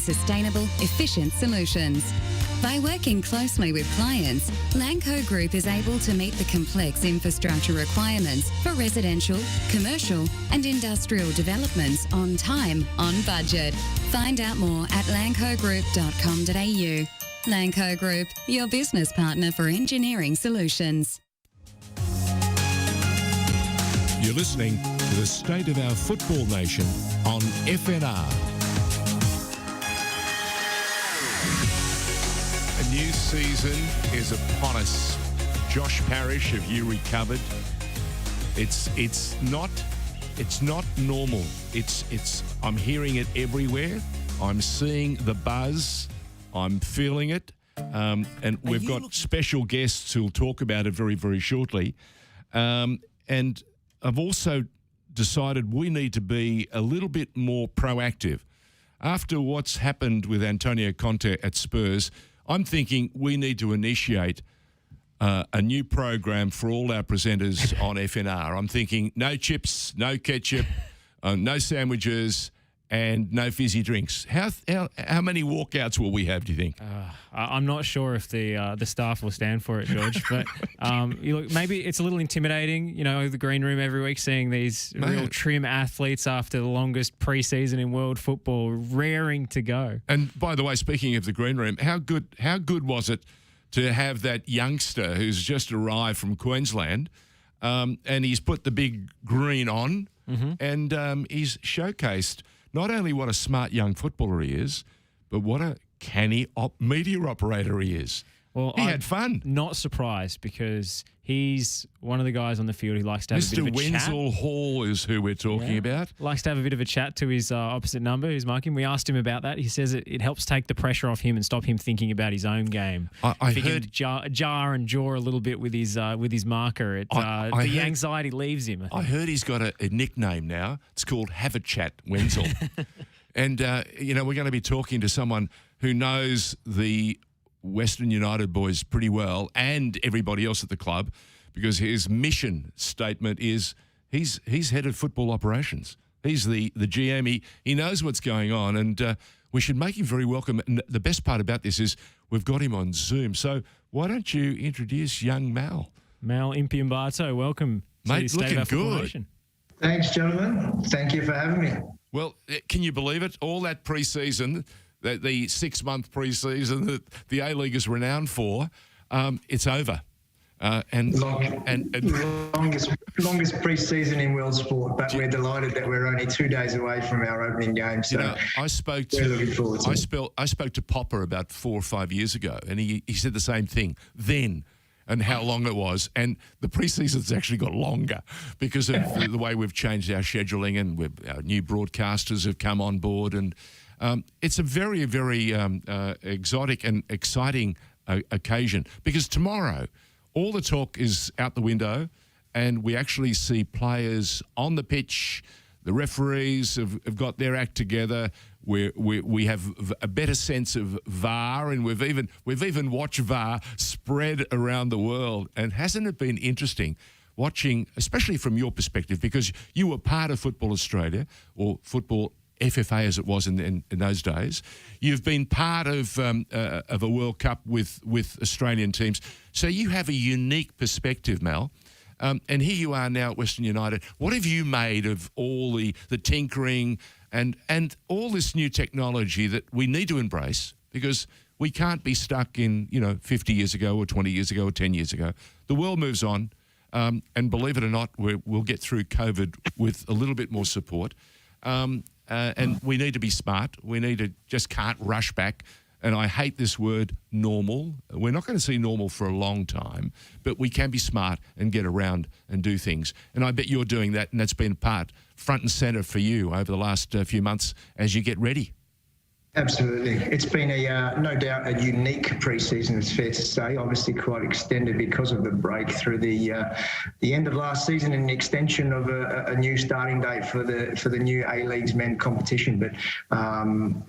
Sustainable, efficient solutions. By working closely with clients, Lanco Group is able to meet the complex infrastructure requirements for residential, commercial and industrial developments on time, on budget. Find out more at lancogroup.com.au. Lanco Group, your business partner for engineering solutions. You're listening to the State of Our Football Nation on FNR. A new season is upon us. Josh Parrish, have you recovered? It's not normal. I'm hearing it everywhere. I'm seeing the buzz. I'm feeling it. And we've got special guests who'll talk about it very, very shortly. And I've also decided we need to be a little bit more proactive. After what's happened with Antonio Conte at Spurs, I'm thinking we need to initiate a new program for all our presenters on FNR. I'm thinking no chips, no ketchup, no sandwiches, and no fizzy drinks. How many walkouts will we have, do you think? I'm not sure if the staff will stand for it, George. But look, maybe it's a little intimidating, the green room every week, seeing these real trim athletes after the longest pre-season in world football raring to go. And by the way, speaking of the green room, how good was it to have that youngster who's just arrived from Queensland, and he's put the big green on, and he's showcased not only what a smart young footballer he is, but what a canny media operator he is. Well, he had fun. Not surprised, because he's one of the guys on the field who likes to have a bit of a chat. Mr. Wenzel Hall is who we're talking about. Likes to have a bit of a chat to his opposite number, who's marking. We asked him about that. He says it helps take the pressure off him and stop him thinking about his own game. I heard jar and jaw a little bit with his marker. The anxiety leaves him. I heard he's got a nickname now. It's called Have a Chat Wenzel. And, we're going to be talking to someone who knows the Western United boys pretty well, and everybody else at the club, because his mission statement is he's head of football operations. He's the GM. He knows what's going on, and we should make him very welcome. And the best part about this is we've got him on Zoom. So why don't you introduce young Mal? Mal Impiombato, welcome. Mate, looking good. Thanks, gentlemen. Thank you for having me. Well, can you believe it? All that pre-season, the 6-month pre-season that the A-League is renowned for, it's over. Longest pre-season in world sport, but we're delighted that we're only 2 days away from our opening game. So I spoke to Popper about 4 or 5 years ago, and he said the same thing then, and how long it was. And the pre-season's actually got longer because of the way we've changed our scheduling, and our new broadcasters have come on board, and it's a very, very exotic and exciting occasion, because tomorrow all the talk is out the window and we actually see players on the pitch. The referees have got their act together. We have a better sense of VAR, and we've even watched VAR spread around the world. And hasn't it been interesting watching, especially from your perspective, because you were part of Football Australia, or Football FFA as it was in those days. You've been part of a World Cup with Australian teams, so you have a unique perspective, Mal. And here you are now at Western United. What have you made of all the tinkering and all this new technology that we need to embrace, because we can't be stuck in 50 years ago or 20 years ago or 10 years ago. The world moves on, and believe it or not, we'll get through COVID with a little bit more support. And we need to be smart. We can't rush back. And I hate this word normal. We're not going to see normal for a long time, but we can be smart and get around and do things. And I bet you're doing that, and that's been front and centre for you over the last few months as you get ready. Absolutely. It's been no doubt a unique pre-season, it's fair to say, obviously quite extended because of the break through the end of last season and the extension of a new starting date for the new A-League's men competition. But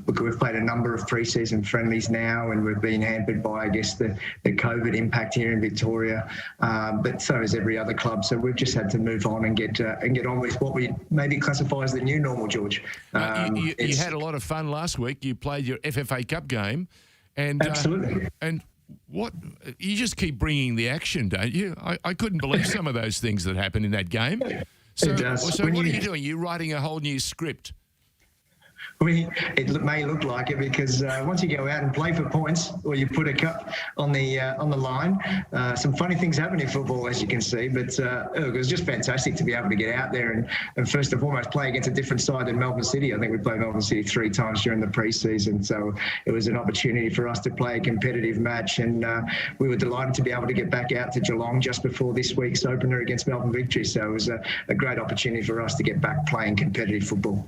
look, we've played a number of pre-season friendlies now, and we've been hampered by, I guess, the COVID impact here in Victoria, but so has every other club. So we've just had to move on and get on with what we maybe classify as the new normal, George. You had a lot of fun last week. You you played your FFA Cup game, and Absolutely. And what you just keep bringing the action, don't you? I couldn't believe some of those things that happened in that game. So, It does. so what are you doing? You're writing a whole new script. It may look like it because once you go out and play for points, or you put a cup on the line, some funny things happen in football, as you can see. But it was just fantastic to be able to get out there and first and foremost play against a different side than Melbourne City. I think we played Melbourne City 3 times during the pre-season, so it was an opportunity for us to play a competitive match, and we were delighted to be able to get back out to Geelong just before this week's opener against Melbourne Victory. So it was a great opportunity for us to get back playing competitive football.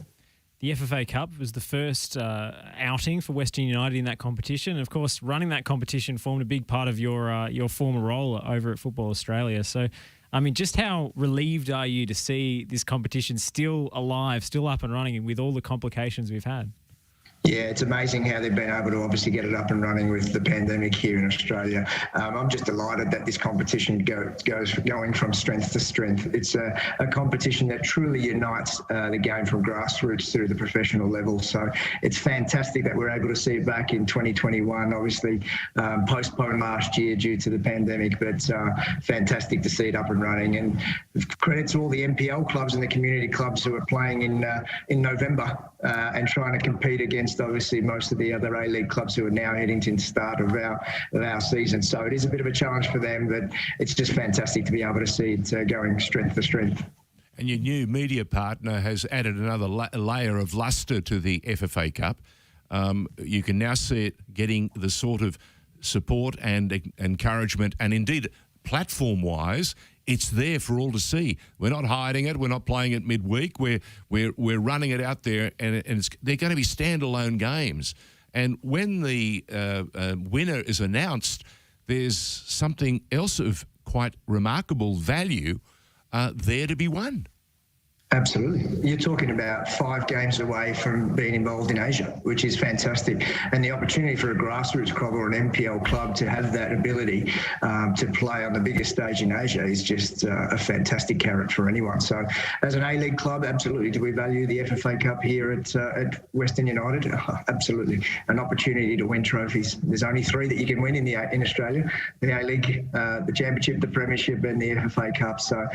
The FFA Cup was the first outing for Western United in that competition. And of course, running that competition formed a big part of your former role over at Football Australia. So, I mean, just how relieved are you to see this competition still alive, still up and running with all the complications we've had? Yeah, it's amazing how they've been able to obviously get it up and running with the pandemic here in Australia. I'm just delighted that this competition goes going from strength to strength. It's a competition that truly unites the game from grassroots through the professional level. So it's fantastic that we're able to see it back in 2021, obviously postponed last year due to the pandemic, but fantastic to see it up and running. And credit to all the NPL clubs and the community clubs who are playing in November and trying to compete against obviously most of the other A-League clubs who are now heading to the start of our season. So it is a bit of a challenge for them, but it's just fantastic to be able to see it going strength for strength. And your new media partner has added another layer of lustre to the FFA Cup. You can now see it getting the sort of support and encouragement, and indeed platform-wise, it's there for all to see. We're not hiding it. We're not playing it midweek. We're running it out there, and they're going to be standalone games. And when the winner is announced, there's something else of quite remarkable value there to be won. Absolutely. You're talking about 5 games away from being involved in Asia, which is fantastic. And the opportunity for a grassroots club or an NPL club to have that ability to play on the biggest stage in Asia is just a fantastic carrot for anyone. So as an A-League club, absolutely. Do we value the FFA Cup here at Western United? Absolutely. An opportunity to win trophies. There's only 3 that you can win in Australia: the A-League, the Championship, the Premiership, and the FFA Cup. So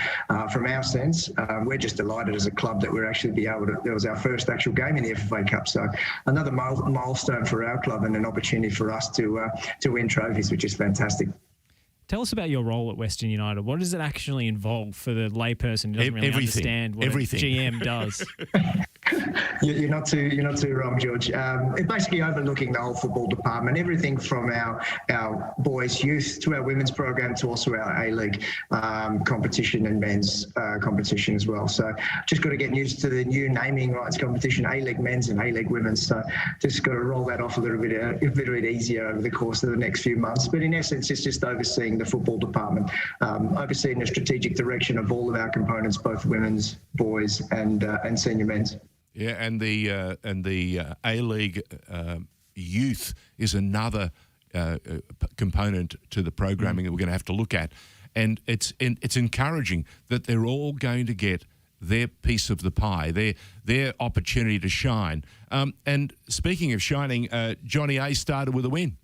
from our sense, we're just delighted as a club that we're actually be able to. It was our first actual game in the FFA Cup, so another milestone for our club and an opportunity for us to win trophies, which is fantastic. Tell us about your role at Western United. What does it actually involve for the layperson who doesn't really understand what a GM does? You're not too wrong, George. It's basically overlooking the whole football department, everything from our boys' youth to our women's program to also our A-League competition and men's competition as well. So just got to get used to the new naming rights competition, A-League men's and A-League women's. So just got to roll that off a little bit easier over the course of the next few months. But in essence, it's just overseeing the football department, overseeing the strategic direction of all of our components, both women's, boys, and senior men's. Yeah, and the A-League youth is another component to the programming that we're going to have to look at, and it's encouraging that they're all going to get their piece of the pie, their opportunity to shine. And speaking of shining, Johnny A started with a win.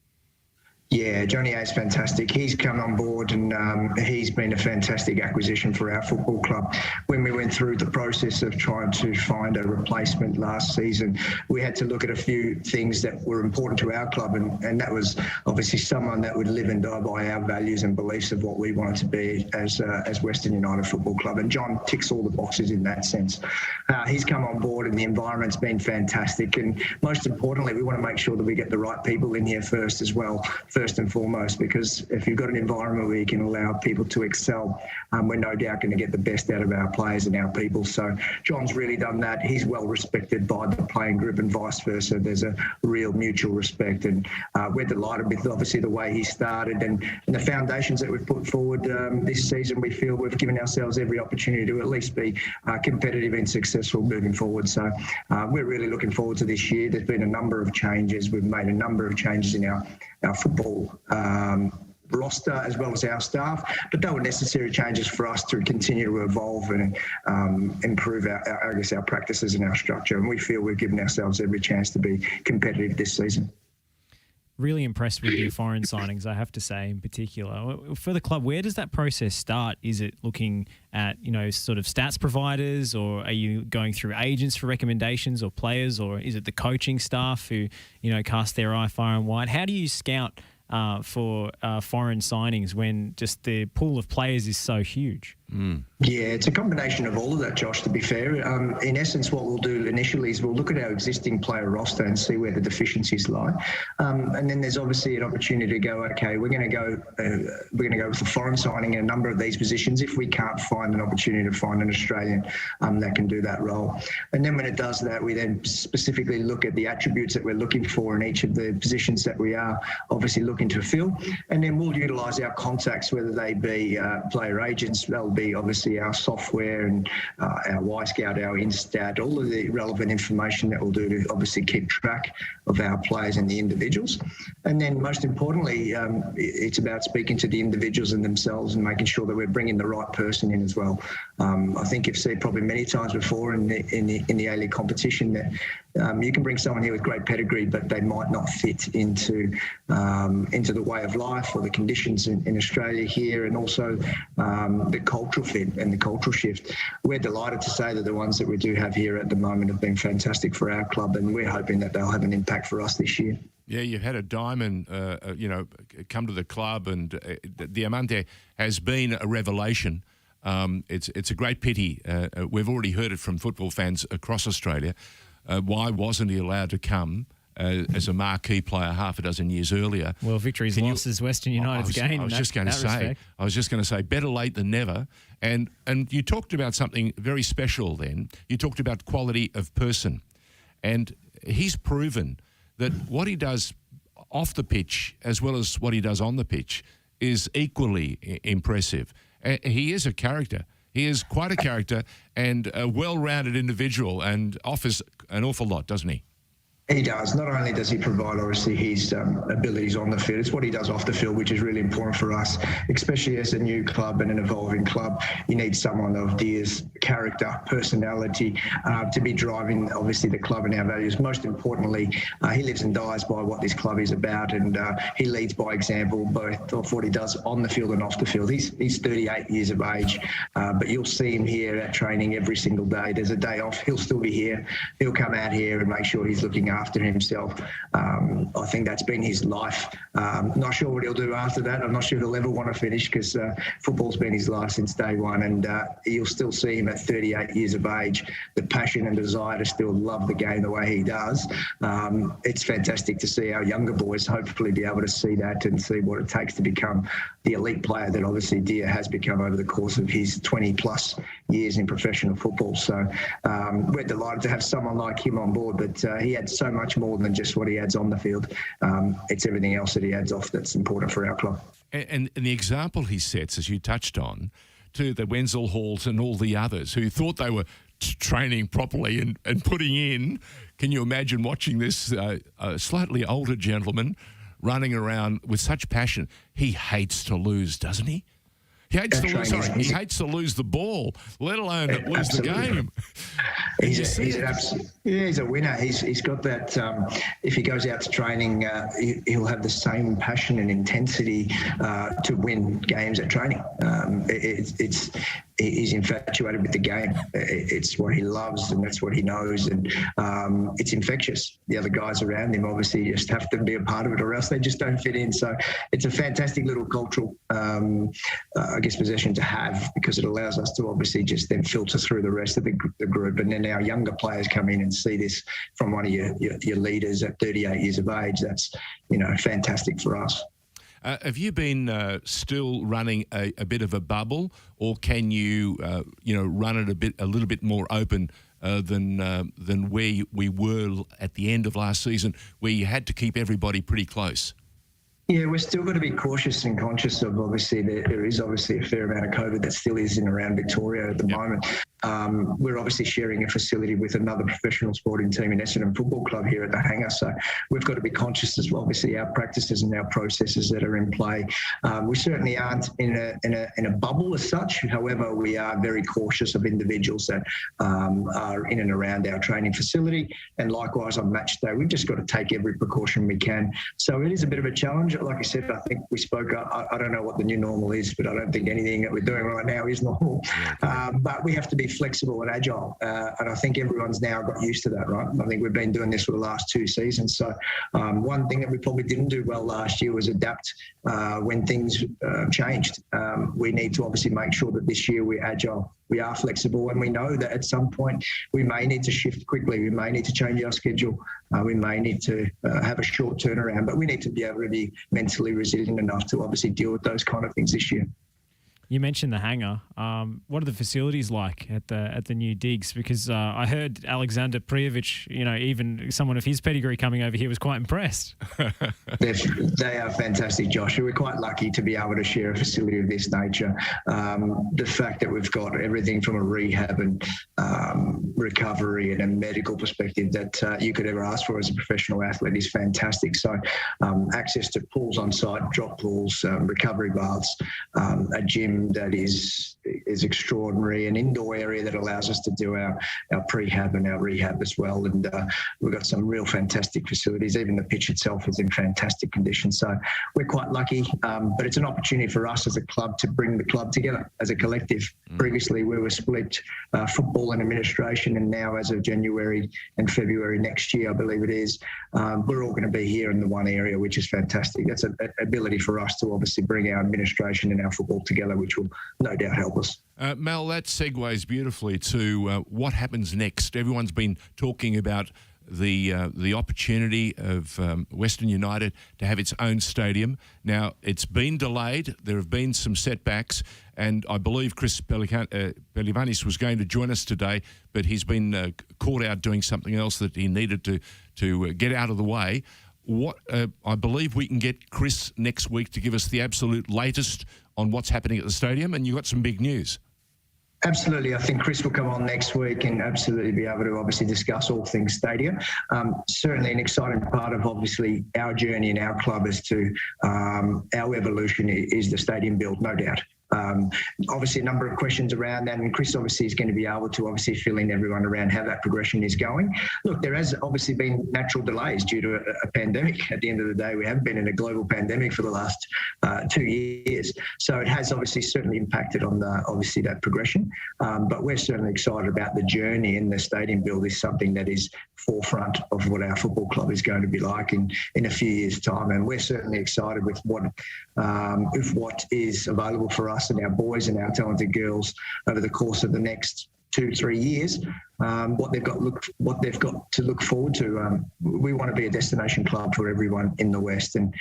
Yeah, Johnny A is fantastic. He's come on board and he's been a fantastic acquisition for our football club. When we went through the process of trying to find a replacement last season, we had to look at a few things that were important to our club, and that was obviously someone that would live and die by our values and beliefs of what we wanted to be as Western United Football Club. And John ticks all the boxes in that sense. He's come on board and the environment's been fantastic. And most importantly, we want to make sure that we get the right people in here first as well. First and foremost, because if you've got an environment where you can allow people to excel, we're no doubt going to get the best out of our players and our people. So John's really done that. He's well respected by the playing group and vice versa. There's a real mutual respect, and we're delighted with obviously the way he started and the foundations that we've put forward this season. We feel we've given ourselves every opportunity to at least be competitive and successful moving forward. So we're really looking forward to this year. There's been a number of changes. We've made a number of changes in our football roster as well as our staff, but they were necessary changes for us to continue to evolve and improve our practices and our structure. And we feel we've given ourselves every chance to be competitive this season. Really impressed with your foreign signings, I have to say, in particular. For the club, where does that process start? Is it looking at, sort of stats providers, or are you going through agents for recommendations, or players, or is it the coaching staff who, cast their eye far and wide? How do you scout for foreign signings when just the pool of players is so huge? Yeah, it's a combination of all of that, Josh, to be fair. In essence, what we'll do initially is we'll look at our existing player roster and see where the deficiencies lie. And then there's obviously an opportunity to go, okay, we're going to go with the foreign signing in a number of these positions if we can't find an opportunity to find an Australian that can do that role. And then when it does that, we then specifically look at the attributes that we're looking for in each of the positions that we are obviously looking to fill. And then we'll utilise our contacts, whether they be player agents, they'll be obviously our software and our Y-Scout, our Instat, all of the relevant information that we'll do to obviously keep track of our players and the individuals. And then most importantly, it's about speaking to the individuals and themselves and making sure that we're bringing the right person in as well. I think you've seen probably many times before in the A-League competition that you can bring someone here with great pedigree, but they might not fit into the way of life or the conditions in Australia here, and also the cultural fit and the cultural shift. We're delighted to say that the ones that we do have here at the moment have been fantastic for our club, and we're hoping that they'll have an impact for us this year. Yeah, you've had a diamond, come to the club, and Diamante has been a revelation. It's a great pity. We've already heard it from football fans across Australia. Why wasn't he allowed to come as a marquee player half a dozen years earlier? Well, victories, losses, Western United's gain. I was just going to say, better late than never. And you talked about something very special then. You talked about quality of person. And he's proven that what he does off the pitch as well as what he does on the pitch is equally impressive. He is a character. He is quite a character and a well-rounded individual, and offers an awful lot, doesn't he? He does. Not only does he provide, obviously, his abilities on the field, it's what he does off the field, which is really important for us, especially as a new club and an evolving club. You need someone of Dia's character, personality, to be driving, obviously, the club and our values. Most importantly, he lives and dies by what this club is about, and he leads by example, both of what he does on the field and off the field. He's 38 years of age, but you'll see him here at training every single day. There's a day off, he'll still be here. He'll come out here and make sure he's looking after himself. I think that's been his life. Not sure what he'll do after that. I'm not sure he'll ever want to finish, because football's been his life since day one, and you'll still see him at 38 years of age, the passion and desire to still love the game the way he does. It's fantastic to see our younger boys hopefully be able to see that and see what it takes to become the elite player that obviously Dia has become over the course of his 20 plus years in professional football. So we're delighted to have someone like him on board, but he adds so much more than just what he adds on the field. It's everything else that he adds off that's important for our club. And the example he sets, as you touched on, to the Wenzel Halls and all the others who thought they were training properly and putting in. Can you imagine watching this slightly older gentleman running around with such passion? He hates to lose, doesn't he? He hates to lose the ball, let alone lose the game. He's a winner. He's got that. If he goes out to training, he'll have the same passion and intensity to win games at training. He's infatuated with the game. It's what he loves, and that's what he knows, and it's infectious. The other guys around him obviously just have to be a part of it, or else they just don't fit in. So it's a fantastic little cultural, possession to have, because it allows us to obviously just then filter through the rest of the group, and then our younger players come in and see this from one of your leaders at 38 years of age. That's fantastic for us. Have you been still running a bit of a bubble, or can you run it a little bit more open than where we were at the end of last season, where you had to keep everybody pretty close? Yeah, we're still going to be cautious and conscious of, obviously, there is obviously a fair amount of COVID that still is in around Victoria at the moment. we're obviously sharing a facility with another professional sporting team in Essendon Football Club here at the hangar. So we've got to be conscious as well, obviously, our practices and our processes that are in play. We certainly aren't in a bubble as such. However, we are very cautious of individuals that are in and around our training facility. And likewise on match day, we've just got to take every precaution we can. So it is a bit of a challenge. Like I said, I think we spoke, I don't know what the new normal is, but I don't think anything that we're doing right now is normal. But we have to be flexible and agile. And I think everyone's now got used to that, right? I think we've been doing this for the last 2 seasons. So one thing that we probably didn't do well last year was adapt when things changed. We need to obviously make sure that this year we're agile, we are flexible, and we know that at some point we may need to shift quickly. We may need to change our schedule. We may need to have a short turnaround, but we need to be able to be mentally resilient enough to obviously deal with those kind of things this year. You mentioned the hangar. What are the facilities like at the new digs? Because I heard Alexander Prijovic, even someone of his pedigree coming over here was quite impressed. They are fantastic, Josh. We're quite lucky to be able to share a facility of this nature. The fact that we've got everything from a rehab and recovery and a medical perspective that you could ever ask for as a professional athlete is fantastic. So access to pools on site, drop pools, recovery baths, a gym that is extraordinary, an indoor area that allows us to do our prehab and our rehab as well. And we've got some real fantastic facilities. Even the pitch itself is in fantastic condition. So we're quite lucky, but it's an opportunity for us as a club to bring the club together as a collective. Previously, we were split football and administration, and now as of January and February next year, I believe it is, we're all going to be here in the one area, which is fantastic. That's an ability for us to obviously bring our administration and our football together, which will no doubt help us. Mel, that segues beautifully to what happens next. Everyone's been talking about the opportunity of Western United to have its own stadium. Now, it's been delayed. There have been some setbacks, and I believe Chris Pelivanis was going to join us today, but he's been caught out doing something else that he needed to get out of the way. I believe we can get Chris next week to give us the absolute latest on what's happening at the stadium, and you've got some big news. Absolutely. I think Chris will come on next week and absolutely be able to obviously discuss all things stadium. Certainly an exciting part of obviously our journey in our club as to our evolution is the stadium build, no doubt. Obviously a number of questions around that, and Chris obviously is going to be able to obviously fill in everyone around how that progression is going. Look, there has obviously been natural delays due to a pandemic. At the end of the day, we have been in a global pandemic for the last 2 years, so it has obviously certainly impacted on obviously that progression, but we're certainly excited about the journey, and the stadium build is something that is forefront of what our football club is going to be like in a few years' time, and we're certainly excited with what is available for us and our boys and our talented girls over the course of the next 2-3 years, what they've got to look forward to. We want to be a destination club for everyone in the West, and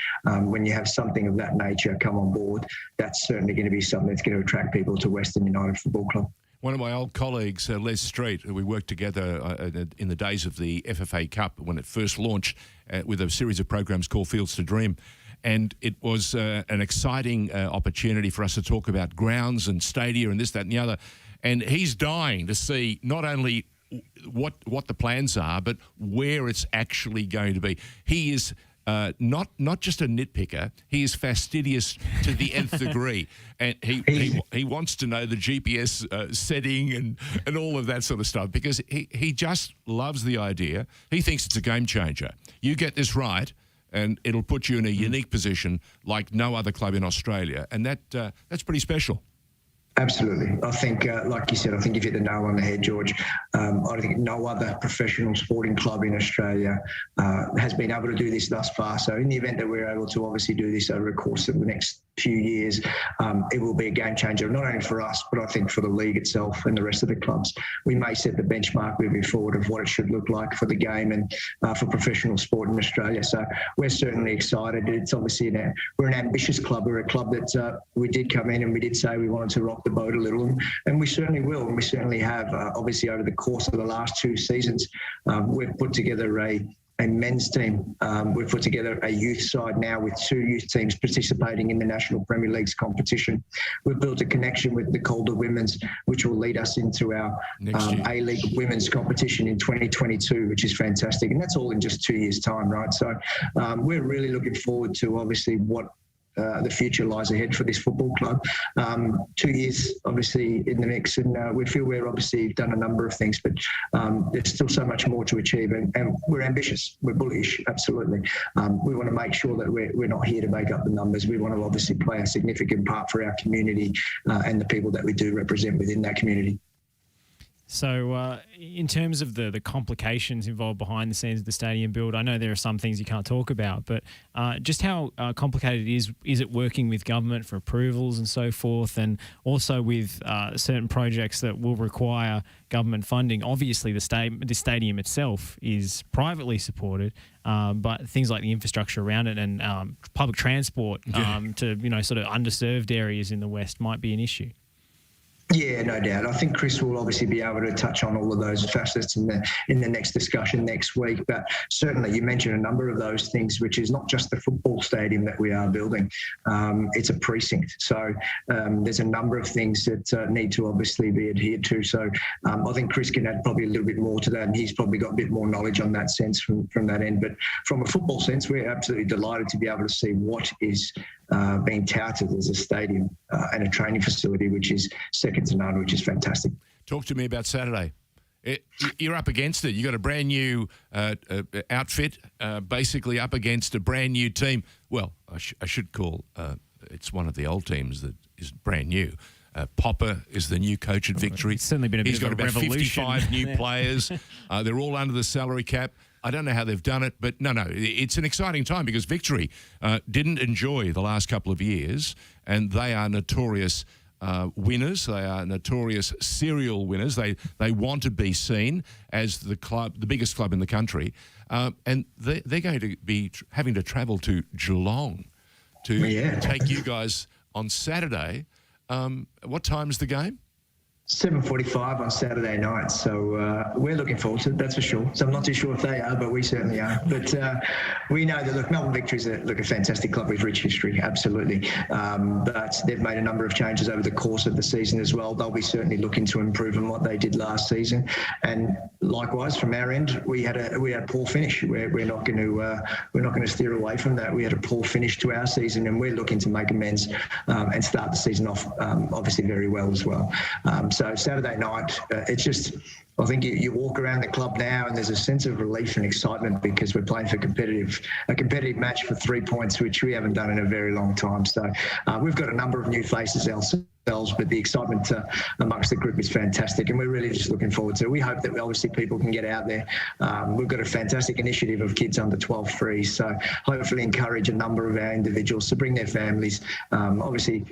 when you have something of that nature come on board, that's certainly going to be something that's going to attract people to Western United Football Club. One of my old colleagues, Les Street, we worked together in the days of the FFA Cup when it first launched with a series of programs called Fields to Dream. And it was an exciting opportunity for us to talk about grounds and stadia and this, that and the other. And he's dying to see not only what the plans are, but where it's actually going to be. He is not just a nitpicker, he is fastidious to the nth degree. And he wants to know the GPS setting and all of that sort of stuff, because he just loves the idea. He thinks it's a game changer. You get this right, and it'll put you in a unique position like no other club in Australia. And that's pretty special. Absolutely. I think, like you said, I think you've hit the nail on the head, George. I think no other professional sporting club in Australia has been able to do this thus far. So in the event that we're able to obviously do this over the course of the next few years, it will be a game changer, not only for us, but I think for the league itself and the rest of the clubs. We may set the benchmark moving forward of what it should look like for the game and for professional sport in Australia. So we're certainly excited. It's obviously we're an ambitious club. We're a club that we did come in and we did say we wanted to rock the boat a little, and we certainly will, and we certainly have. Obviously, over the course of the last 2 seasons, we've put together a a men's team. We've put together a youth side now with 2 youth teams participating in the National Premier League's competition. We've built a connection with the Calder Women's, which will lead us into our A-League Women's competition in 2022, which is fantastic. And that's all in just 2 years' time, right? So we're really looking forward to obviously what the future lies ahead for this football club. 2 years, obviously, in the mix, and we feel we're obviously done a number of things, but there's still so much more to achieve, and we're ambitious, we're bullish, absolutely. We want to make sure that we're not here to make up the numbers. We want to obviously play a significant part for our community and the people that we do represent within that community. So in terms of the complications involved behind the scenes of the stadium build, I know there are some things you can't talk about, but just how complicated is it working with government for approvals and so forth, and also with certain projects that will require government funding? Obviously, the stadium itself is privately supported, but things like the infrastructure around it and public transport to sort of underserved areas in the West might be an issue. Yeah, no doubt. I think Chris will obviously be able to touch on all of those facets in the next discussion next week. But certainly you mentioned a number of those things, which is not just the football stadium that we are building. It's a precinct. So there's a number of things that need to obviously be adhered to. So I think Chris can add probably a little bit more to that, and he's probably got a bit more knowledge on that sense from that end. But from a football sense, we're absolutely delighted to be able to see what is being touted as a stadium and a training facility, which is second to none, which is fantastic. Talk to me about Saturday. You're up against it. You got a brand new outfit, basically up against a brand new team. Well, I should call it's one of the old teams that is brand new. Popper is the new coach at Victory. It's certainly been a bit He's got of a about revolution. 55 new players. They're all under the salary cap. I don't know how they've done it, but no, it's an exciting time because Victory didn't enjoy the last couple of years, and they are notorious winners. They are notorious serial winners. They want to be seen as the biggest club in the country, and they're going to be having to travel to Geelong to take you guys on Saturday. What time is the game? 7:45 on Saturday night, so we're looking forward to it, that's for sure. So I'm not too sure if they are, but we certainly are. But we know that, look, Melbourne Victory is a fantastic club with rich history, absolutely. But they've made a number of changes over the course of the season as well. They'll be certainly looking to improve on what they did last season. And likewise, from our end, we had a poor finish. We're not going to steer away from that. We had a poor finish to our season, and we're looking to make amends and start the season off obviously very well as well. So Saturday night, it's just, I think you walk around the club now and there's a sense of relief and excitement because we're playing for a competitive match for 3 points, which we haven't done in a very long time. So we've got a number of new faces ourselves, but the excitement amongst the group is fantastic, and we're really just looking forward to it. We hope that obviously people can get out there. We've got a fantastic initiative of kids under 12 free, so hopefully encourage a number of our individuals to bring their families, obviously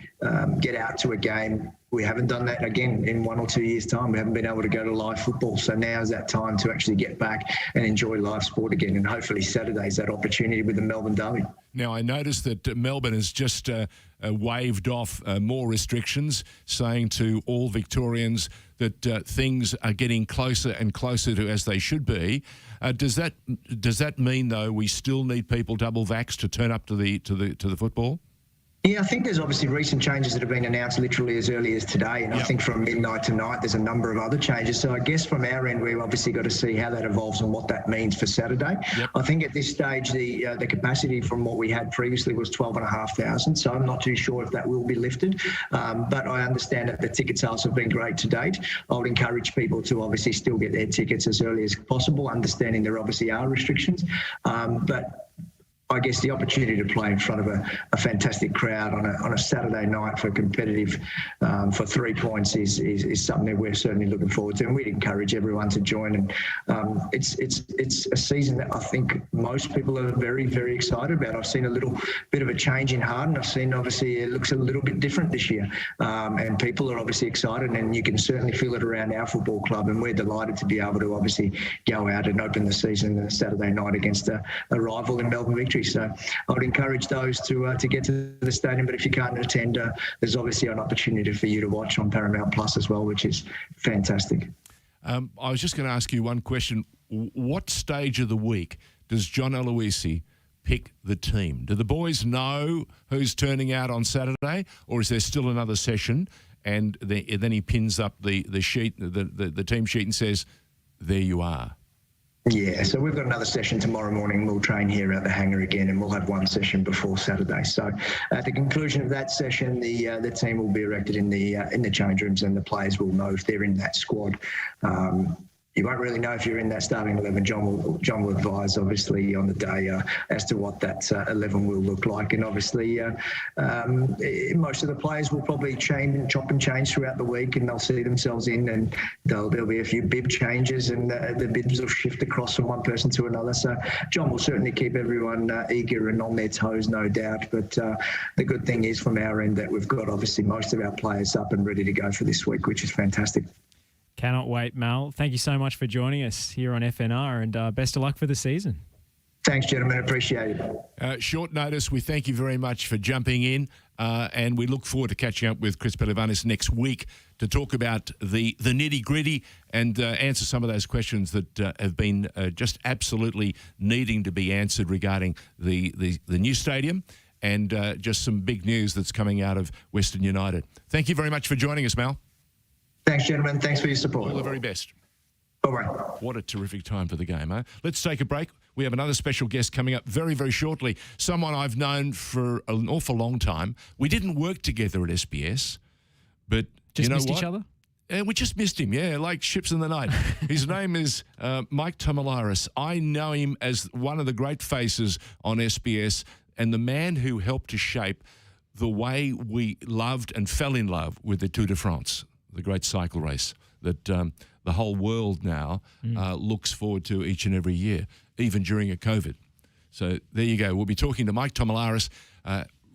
get out to a game. We haven't done that again in 1 or 2 years' time. We haven't been able to go to live football. So now is that time to actually get back and enjoy live sport again. And hopefully Saturday's that opportunity with the Melbourne Derby. Now, I noticed that Melbourne has just waved off more restrictions, saying to all Victorians that things are getting closer and closer to as they should be. Does that mean, though, we still need people double vaxxed to turn up to the football? Yeah, I think there's obviously recent changes that have been announced literally as early as today, and I think from midnight tonight there's a number of other changes. So I guess from our end we've obviously got to see how that evolves and what that means for Saturday. I think at this stage the capacity from what we had previously was 12,500, so I'm not too sure if that will be lifted. But I understand that the ticket sales have been great to date. I would encourage people to obviously still get their tickets as early as possible, understanding there obviously are restrictions. But I guess the opportunity to play in front of a fantastic crowd on a Saturday night for competitive for 3 points is something that we're certainly looking forward to, and we'd encourage everyone to join. And it's a season that I think most people are very, very excited about. I've seen a little bit of a change in Harden. I've seen obviously it looks a little bit different this year, and people are obviously excited, and you can certainly feel it around our football club, and we're delighted to be able to obviously go out and open the season Saturday night against a rival in Melbourne Victory. So I would encourage those to get to the stadium, but if you can't attend, there's obviously an opportunity for you to watch on Paramount Plus as well, which is fantastic. I was just going to ask you one question. What stage of the week does John Aloisi pick the team? Do the boys know who's turning out on Saturday, or is there still another session? And then he pins up the sheet, the team sheet, and says, "There you are." Yeah, so we've got another session tomorrow morning. We'll train here at the hangar again, and we'll have one session before Saturday. So at the conclusion of that session, the team will be erected in the change rooms, and the players will know if they're in that squad. You won't really know if you're in that starting 11. John will advise, obviously, on the day as to what that 11 will look like. And obviously, most of the players will probably chop and change throughout the week, and they'll see themselves in, and there'll be a few bib changes, and the bibs will shift across from one person to another. So John will certainly keep everyone eager and on their toes, no doubt. But the good thing is from our end that we've got, obviously, most of our players up and ready to go for this week, which is fantastic. Cannot wait, Mal. Thank you so much for joining us here on FNR, and best of luck for the season. Thanks, gentlemen. Appreciate it. Short notice, we thank you very much for jumping in, and we look forward to catching up with Chris Pelivanis next week to talk about the nitty-gritty and answer some of those questions that have been just absolutely needing to be answered regarding the new stadium and just some big news that's coming out of Western United. Thank you very much for joining us, Mal. Thanks, gentlemen. Thanks for your support. All the very best. Bye-bye. What a terrific time for the game, huh? Let's take a break. We have another special guest coming up very, very shortly. Someone I've known for an awful long time. We didn't work together at SBS, but Just you know missed what? each other? We just missed him, yeah, like ships in the night. His name is Mike Tomalaris. I know him as one of the great faces on SBS and the man who helped to shape the way we loved and fell in love with the Tour de France, the great cycle race that the whole world now looks forward to each and every year, even during a COVID. So there you go. We'll be talking to Mike Tomalaris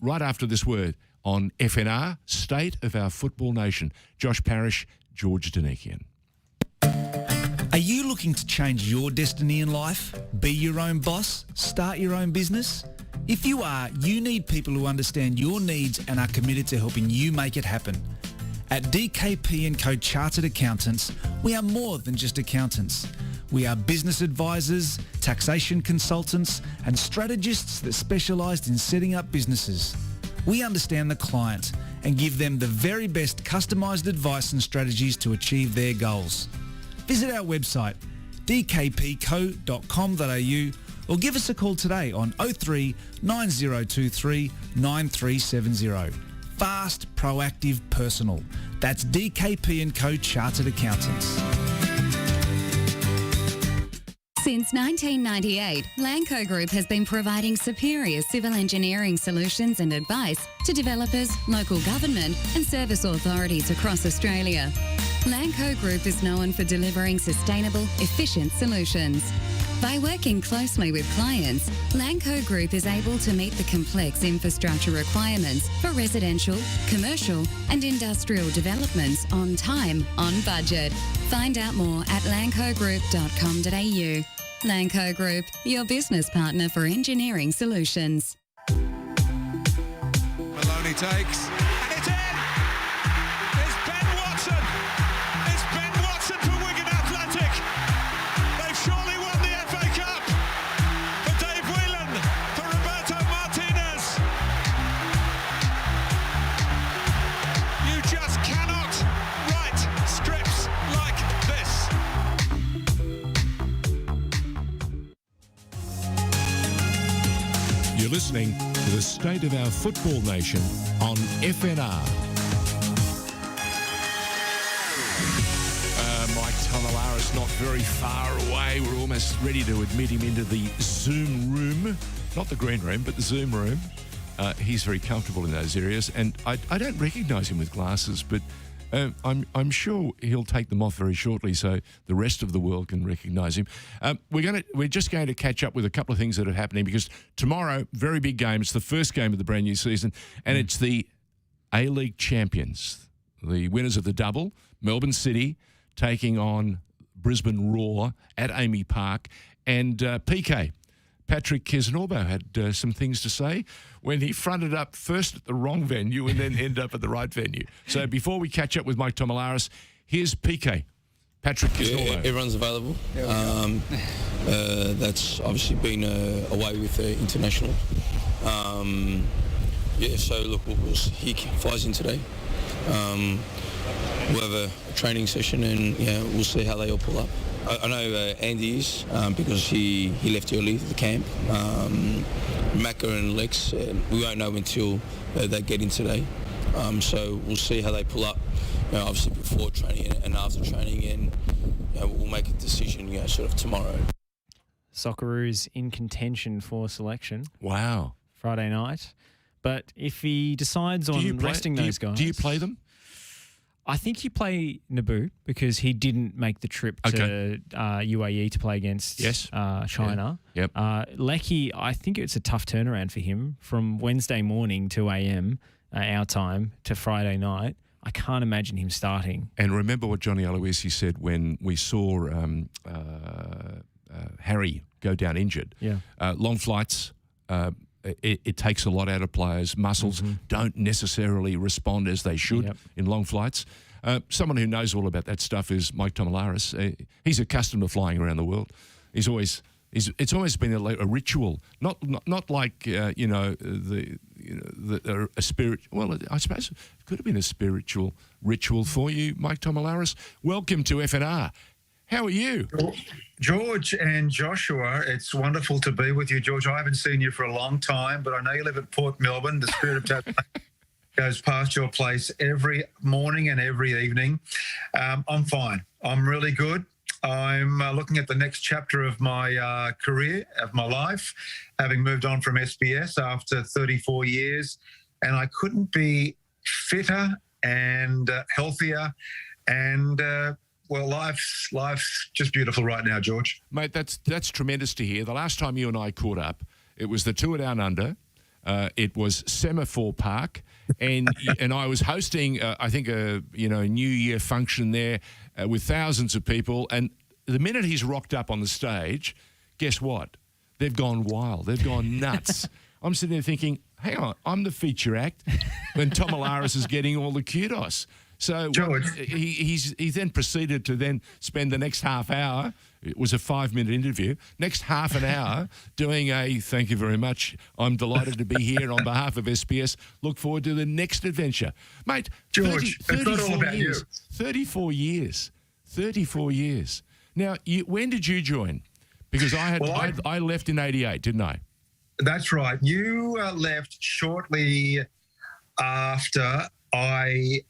right after this word on FNR, State of Our Football Nation. Josh Parrish, George Danikian. Are you looking to change your destiny in life? Be your own boss? Start your own business? If you are, you need people who understand your needs and are committed to helping you make it happen. At DKP & Co Chartered Accountants, we are more than just accountants. We are business advisors, taxation consultants, and strategists that specialise in setting up businesses. We understand the client and give them the very best customised advice and strategies to achieve their goals. Visit our website, dkpco.com.au, or give us a call today on 03 9023 9370. Fast, proactive, personal. That's DKP & Co Chartered Accountants. Since 1998, Lanco Group has been providing superior civil engineering solutions and advice to developers, local government and service authorities across Australia. Lanco Group is known for delivering sustainable, efficient solutions. By working closely with clients, Lanco Group is able to meet the complex infrastructure requirements for residential, commercial and industrial developments on time, on budget. Find out more at lancogroup.com.au. Lanco Group, your business partner for engineering solutions. Maloney takes, and it's in! It's Ben Watson! It's Ben Watson for Wigan Athletic! They've surely won the FA Cup! For Dave Whelan, for Roberto Martinez! You just cannot write scripts like this! You're listening to the State of Our Football Nation on FNR. Mike Tomalaris not very far away. We're almost ready to admit him into the Zoom room. Not the green room, but the Zoom room. He's very comfortable in those areas. And I don't recognise him with glasses, but I'm sure he'll take them off very shortly so the rest of the world can recognise him. We're just going to catch up with a couple of things that are happening because tomorrow, very big game. It's the first game of the brand new season, and it's the A-League champions, the winners of the double, Melbourne City, taking on Brisbane Roar at Amy Park, and PK. Patrick Kesnorbo had some things to say when he fronted up first at the wrong venue and then ended up at the right venue. So before we catch up with Mike Tomalaris, here's PK Patrick Yeah, Cazorla. everyone's available. That's obviously been away with the international. So look, he flies in today. We'll have a training session and we'll see how they all pull up. I know Andy is because he left early to the camp. Macca and Lex, we won't know until they get in today. So we'll see how they pull up, obviously before training and after training, and we'll make a decision, sort of tomorrow. Socceroos in contention for selection. Wow. Friday night. But if he decides on resting those guys... Do you play them? I think you play Naboo because he didn't make the trip to UAE to play against China. Yeah. Yep. Lecky, I think it's a tough turnaround for him from Wednesday morning, 2 a.m. Our time, to Friday night. I can't imagine him starting. And remember what Johnny Aloisi said when we saw Harry go down injured. Yeah. Long flights, it takes a lot out of players. Muscles don't necessarily respond as they should in long flights. Someone who knows all about that stuff is Mike Tomalaris. He's accustomed to flying around the world. It's always been a ritual, not like a spirit. Well, I suppose it could have been a spiritual ritual for you, Mike Tomalaris. Welcome to FNR. How are you? George and Joshua, it's wonderful to be with you. George, I haven't seen you for a long time, but I know you live at Port Melbourne. The spirit of Tasmania goes past your place every morning and every evening. I'm fine. I'm really good. I'm looking at the next chapter of my career, of my life, having moved on from SBS after 34 years, and I couldn't be fitter and healthier and well, life's just beautiful right now, George. Mate, that's tremendous to hear. The last time you and I caught up, it was the Tour Down Under. It was Semaphore Park, and I was hosting, I think, a New Year function there with thousands of people. And the minute he's rocked up on the stage, guess what? They've gone wild. They've gone nuts. I'm sitting there thinking, hang on, I'm the feature act, when Tomalaris is getting all the kudos. So he then proceeded to then spend the next half hour, it was a 5-minute interview, next half an hour doing thank you very much, I'm delighted to be here on behalf of SBS, look forward to the next adventure. Mate, George, 34 years. 34 years. 34 years. Now, when did you join? Because I left in 88, didn't I? That's right. You left shortly after I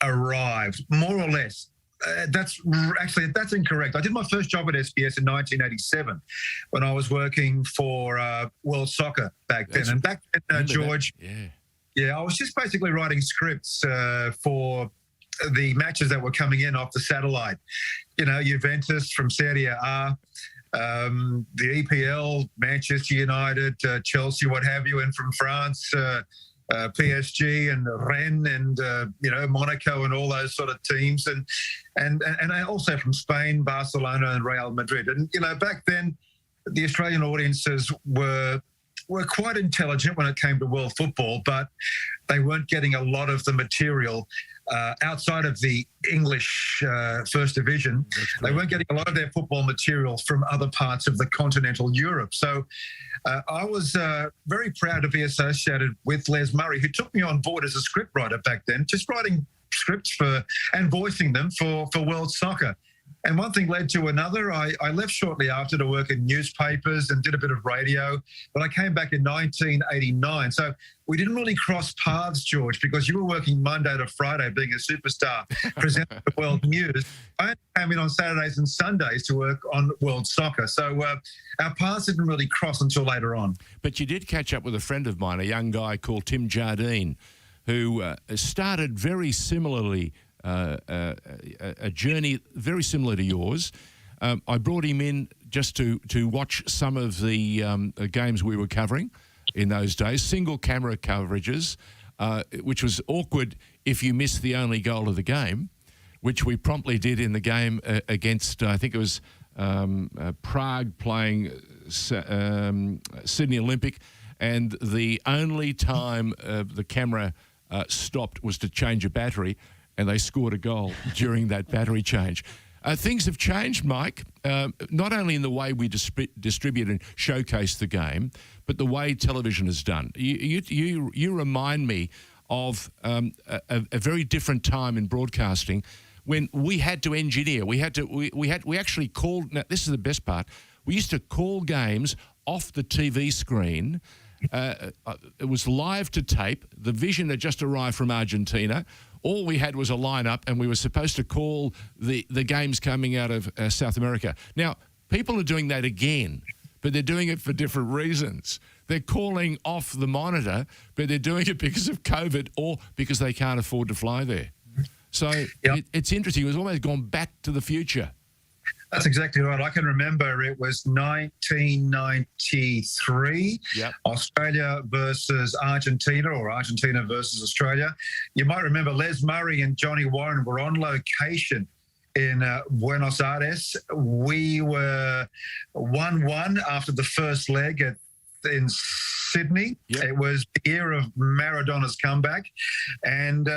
arrived, more or less. That's incorrect. I did my first job at SBS in 1987 when I was working for World Soccer back then. And back then, George, I was just basically writing scripts for the matches that were coming in off the satellite. Juventus from Serie A, the EPL, Manchester United, Chelsea, what have you, and from France, PSG and Rennes and Monaco and all those sort of teams, and also from Spain, Barcelona and Real Madrid. And back then the Australian audiences were quite intelligent when it came to world football, but they weren't getting a lot of the material outside of the English First Division. They weren't getting a lot of their football material from other parts of the continental Europe. So I was very proud to be associated with Les Murray, who took me on board as a scriptwriter back then, just writing scripts and voicing them for World Soccer. And one thing led to another. I left shortly after to work in newspapers and did a bit of radio, but I came back in 1989. So we didn't really cross paths, George, because you were working Monday to Friday being a superstar presenting the World News. I came in on Saturdays and Sundays to work on World Soccer. So our paths didn't really cross until later on. But you did catch up with a friend of mine, a young guy called Tim Jardine, who started very similarly a journey very similar to yours. I brought him in just to watch some of the games we were covering in those days, single camera coverages, which was awkward if you missed the only goal of the game, which we promptly did in the game against, I think it was Prague playing Sydney Olympic, and the only time the camera stopped was to change a battery, and they scored a goal during that battery change. Things have changed, Mike, not only in the way we distribute and showcase the game, but the way television is done. You remind me of a very different time in broadcasting when we had to engineer. We actually called. Now, this is the best part. We used to call games off the TV screen. It was live to tape. The Vision had just arrived from Argentina. All we had was a lineup, and we were supposed to call the games coming out of South America. Now, people are doing that again, but they're doing it for different reasons. They're calling off the monitor, but they're doing it because of COVID or because they can't afford to fly there. So it's interesting. It was almost gone back to the future. That's exactly right. I can remember it was 1993, Australia versus Argentina, or Argentina versus Australia. You might remember Les Murray and Johnny Warren were on location in Buenos Aires. We were 1-1 after the first leg in Sydney. Yep. It was the year of Maradona's comeback. And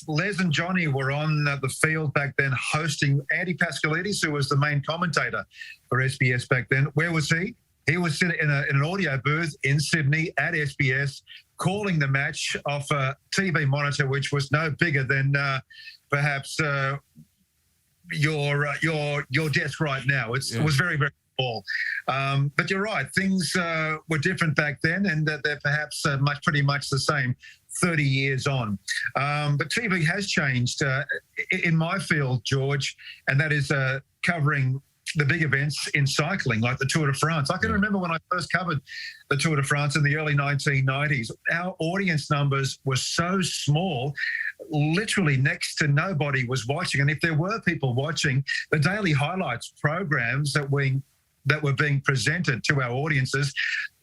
Les and Johnny were on the field back then hosting Andy Pascalidis, who was the main commentator for SBS back then. Where was he? He was sitting in an audio booth in Sydney at SBS, calling the match off a TV monitor, which was no bigger than perhaps your desk right now. It was very, very small. But you're right, things were different back then, and they're perhaps pretty much the same 30 years on. But TV has changed in my field, George, and that is covering the big events in cycling, like the Tour de France. I can remember when I first covered the Tour de France in the early 1990s, our audience numbers were so small, literally next to nobody was watching. And if there were people watching, the daily highlights programs that were being presented to our audiences,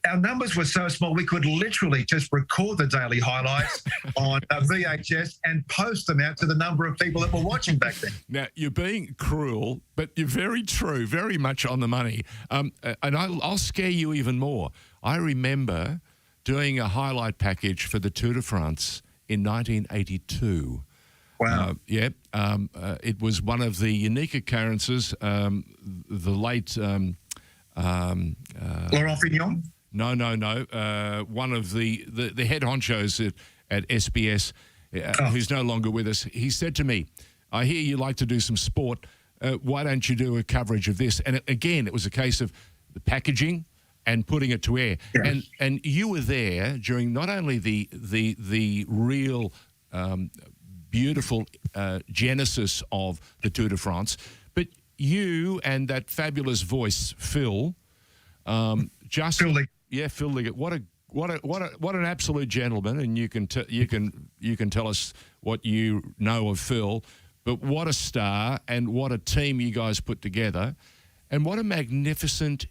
our numbers were so small we could literally just record the daily highlights on VHS and post them out to the number of people that were watching back then. Now, you're being cruel, but you're very true, very much on the money. And I'll scare you even more. I remember doing a highlight package for the Tour de France in 1982. Wow. It was one of the unique occurrences. The late... Laurent Fignon? No. One of the head honchos at SBS, who's no longer with us, he said to me, I hear you like to do some sport. Why don't you do a coverage of this? And again, it was a case of the packaging and putting it to air. Yes. And you were there during not only the real beautiful genesis of the Tour de France, but you and that fabulous voice, Phil, Phil Liggett. Yeah, Phil Liggett. What an absolute gentleman, and you can tell us what you know of Phil, but what a star and what a team you guys put together, and what a magnificent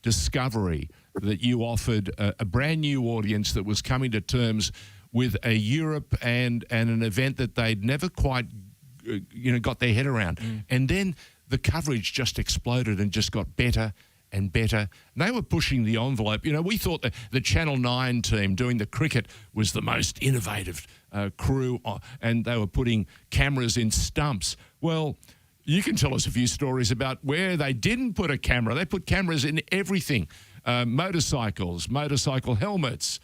discovery that you offered a brand new audience that was coming to terms with a Europe and an event that they'd never quite got their head around, and then the coverage just exploded and just got better and better. And they were pushing the envelope. We thought that the Channel 9 team doing the cricket was the most innovative crew, and they were putting cameras in stumps. Well, you can tell us a few stories about where they didn't put a camera. They put cameras in everything. Motorcycles, motorcycle helmets.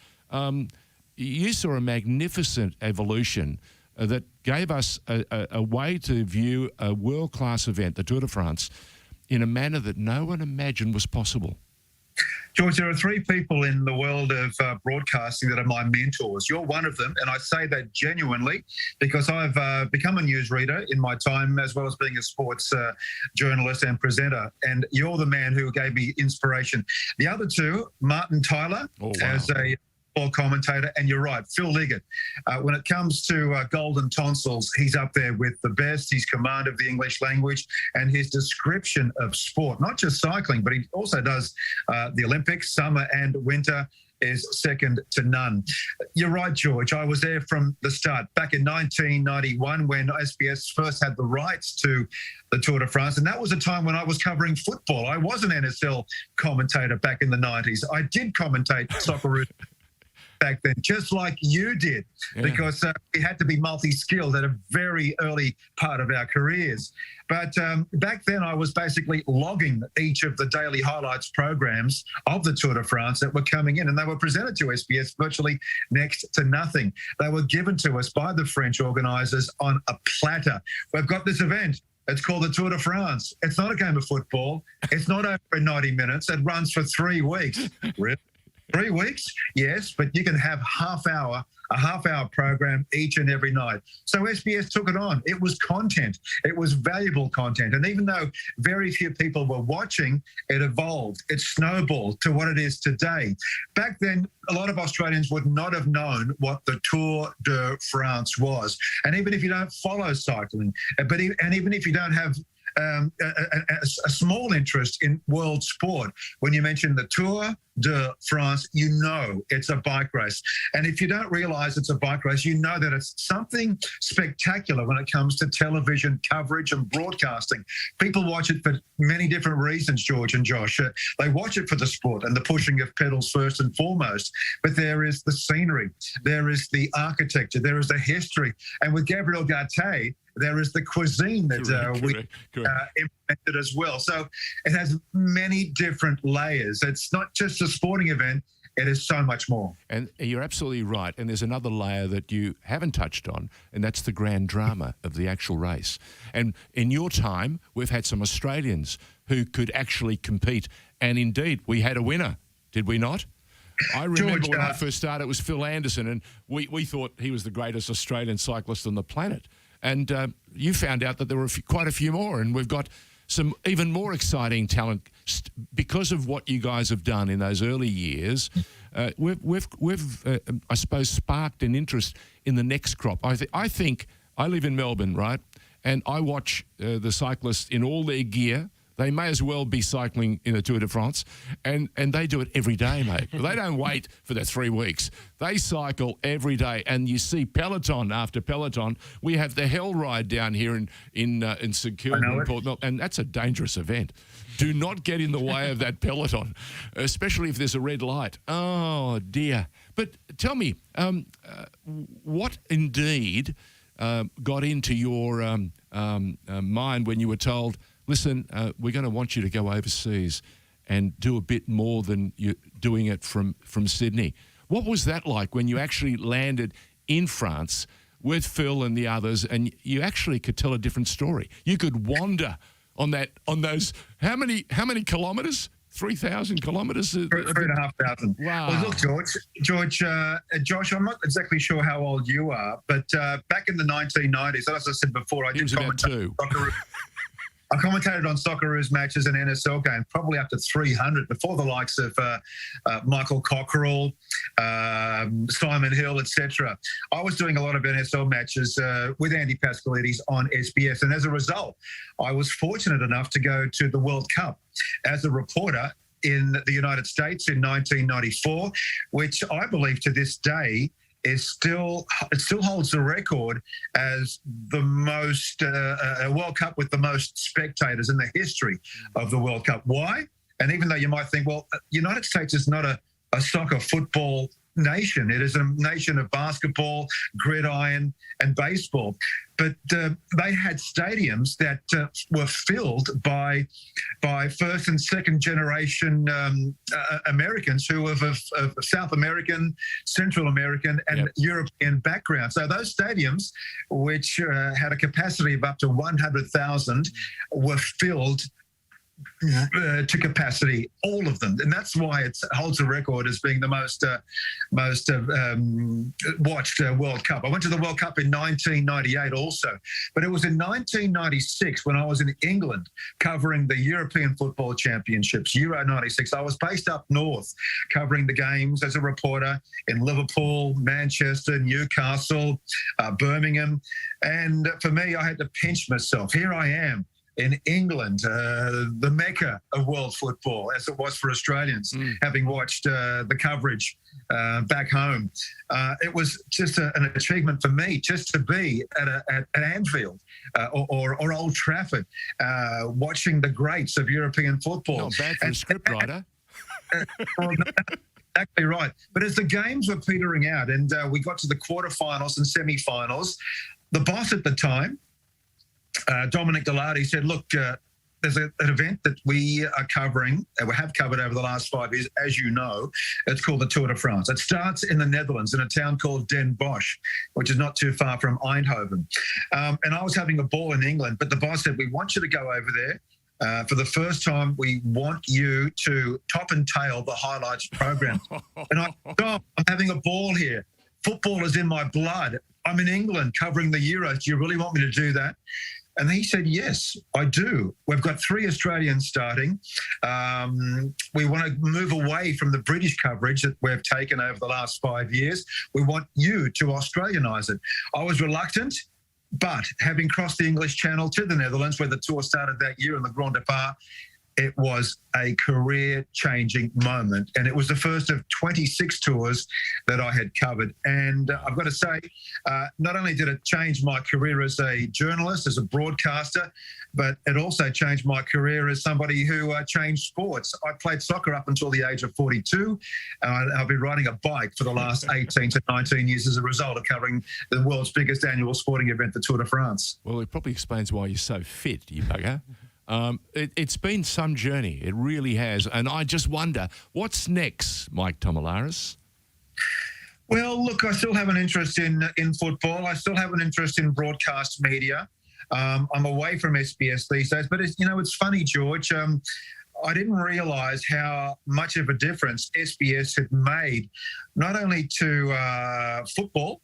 You saw a magnificent evolution that gave us a way to view a world-class event, the Tour de France, in a manner that no one imagined was possible. George, there are three people in the world of broadcasting that are my mentors. You're one of them, and I say that genuinely because I've become a newsreader in my time, as well as being a sports journalist and presenter, and you're the man who gave me inspiration. The other two, Martin Tyler, as a commentator, and you're right, Phil Liggett. When it comes to golden tonsils, he's up there with the best. His command of the English language and his description of sport, not just cycling, but he also does the Olympics, summer and winter, is second to none. You're right, George. I was there from the start, back in 1991 when SBS first had the rights to the Tour de France, and that was a time when I was covering football. I was an NSL commentator back in the 90s. I did commentate Socceroos. back then, just like you did, because we had to be multi-skilled at a very early part of our careers. But back then, I was basically logging each of the daily highlights programs of the Tour de France that were coming in, and they were presented to SBS virtually next to nothing. They were given to us by the French organisers on a platter. We've got this event. It's called the Tour de France. It's not a game of football. It's not over in 90 minutes. It runs for 3 weeks. Really? 3 weeks? Yes, but you can have a half-hour program each and every night. So SBS took it on. It was content. It was valuable content. And even though very few people were watching, it evolved. It snowballed to what it is today. Back then, a lot of Australians would not have known what the Tour de France was. And even if you don't follow cycling, and even if you don't have a small interest in world sport, when you mention the Tour de France, you know it's a bike race. And if you don't realise it's a bike race, you know that it's something spectacular when it comes to television coverage and broadcasting. People watch it for many different reasons, George and Josh. They watch it for the sport and the pushing of pedals first and foremost. But there is the scenery, there is the architecture, there is the history. And with Gabriel Garte, there is the cuisine that we implemented as well. So it has many different layers. It's not just a sporting event. It is so much more. And you're absolutely right. And there's another layer that you haven't touched on, and that's the grand drama of the actual race. And in your time, we've had some Australians who could actually compete. And indeed, we had a winner, did we not? I remember George, when I first started, it was Phil Anderson, and we thought he was the greatest Australian cyclist on the planet. And you found out that there were quite a few more, and we've got some even more exciting talent because of what you guys have done in those early years. We've I suppose, sparked an interest in the next crop. I think I live in Melbourne, right, and I watch the cyclists in all their gear. They may as well be cycling in the Tour de France, and they do it every day, mate. They don't wait for the 3 weeks. They cycle every day, and you see peloton after peloton. We have the Hell Ride down here in St Kilda, in Port Melbourne, and that's a dangerous event. Do not get in the way of that peloton, especially if there's a red light. Oh, dear. But tell me, what indeed got into your mind when you were told, listen, we're going to want you to go overseas and do a bit more than you're doing it from Sydney. What was that like when you actually landed in France with Phil and the others, and you actually could tell a different story? You could wander on those, how many kilometres? 3,000 kilometres? 3,500. Wow. Well, look, Josh, I'm not exactly sure how old you are, but back in the 1990s, as I said before, I did commentate I commentated on Socceroos matches and NSL games, probably up to 300 before the likes of Michael Cockerell, Simon Hill, etc. I was doing a lot of NSL matches with Andy Pascalides on SBS, and as a result, I was fortunate enough to go to the World Cup as a reporter in the United States in 1994, which I believe to this day it still holds the record as the most a World Cup with the most spectators in the history of the World Cup. Why? And even though you might think, well, United States is not a soccer football nation. It is a nation of basketball, gridiron, and baseball. But they had stadiums that were filled by first and second generation Americans who were of South American, Central American, and European background. So those stadiums, which had a capacity of up to 100,000, were filled to capacity, all of them, and that's why it holds a record as being the most watched World Cup. I went to the World Cup in 1998 also, but it was in 1996 when I was in England covering the European Football Championships, Euro 96. I was based up north covering the games as a reporter in Liverpool, Manchester, Newcastle, Birmingham, and for me, I had to pinch myself. Here I am in England, the mecca of world football, as it was for Australians, having watched the coverage back home. It was just an achievement for me just to be at Anfield or Old Trafford, watching the greats of European football. Not bad for a scriptwriter. exactly right. But as the games were petering out and we got to the quarterfinals and semi-finals, the boss at the time, Dominic Gallardi, said, look, there's an event that we are covering, and we have covered over the last 5 years, as you know. It's called the Tour de France. It starts in the Netherlands in a town called Den Bosch, which is not too far from Eindhoven. And I was having a ball in England, but the boss said, we want you to go over there. For the first time, we want you to top and tail the highlights program. And I thought, I'm having a ball here. Football is in my blood. I'm in England covering the Euros. Do you really want me to do that? And he said, yes, I do. We've got 3 Australians starting. We want to move away from the British coverage that we've taken over the last 5 years. We want you to Australianise it. I was reluctant, but having crossed the English Channel to the Netherlands, where the tour started that year in the Grand Depart, it was a career-changing moment. And it was the first of 26 tours that I had covered. And I've got to say, not only did it change my career as a journalist, as a broadcaster, but it also changed my career as somebody who changed sports. I played soccer up until the age of 42. I've been riding a bike for the last 18 to 19 years as a result of covering the world's biggest annual sporting event, the Tour de France. Well, it probably explains why you're so fit, you bugger. It's been some journey. It really has. And I just wonder, what's next, Mike Tomalaris? Well, look, I still have an interest in football. I still have an interest in broadcast media. I'm away from SBS these days. But, it's funny, George. I didn't realise how much of a difference SBS had made, not only to football,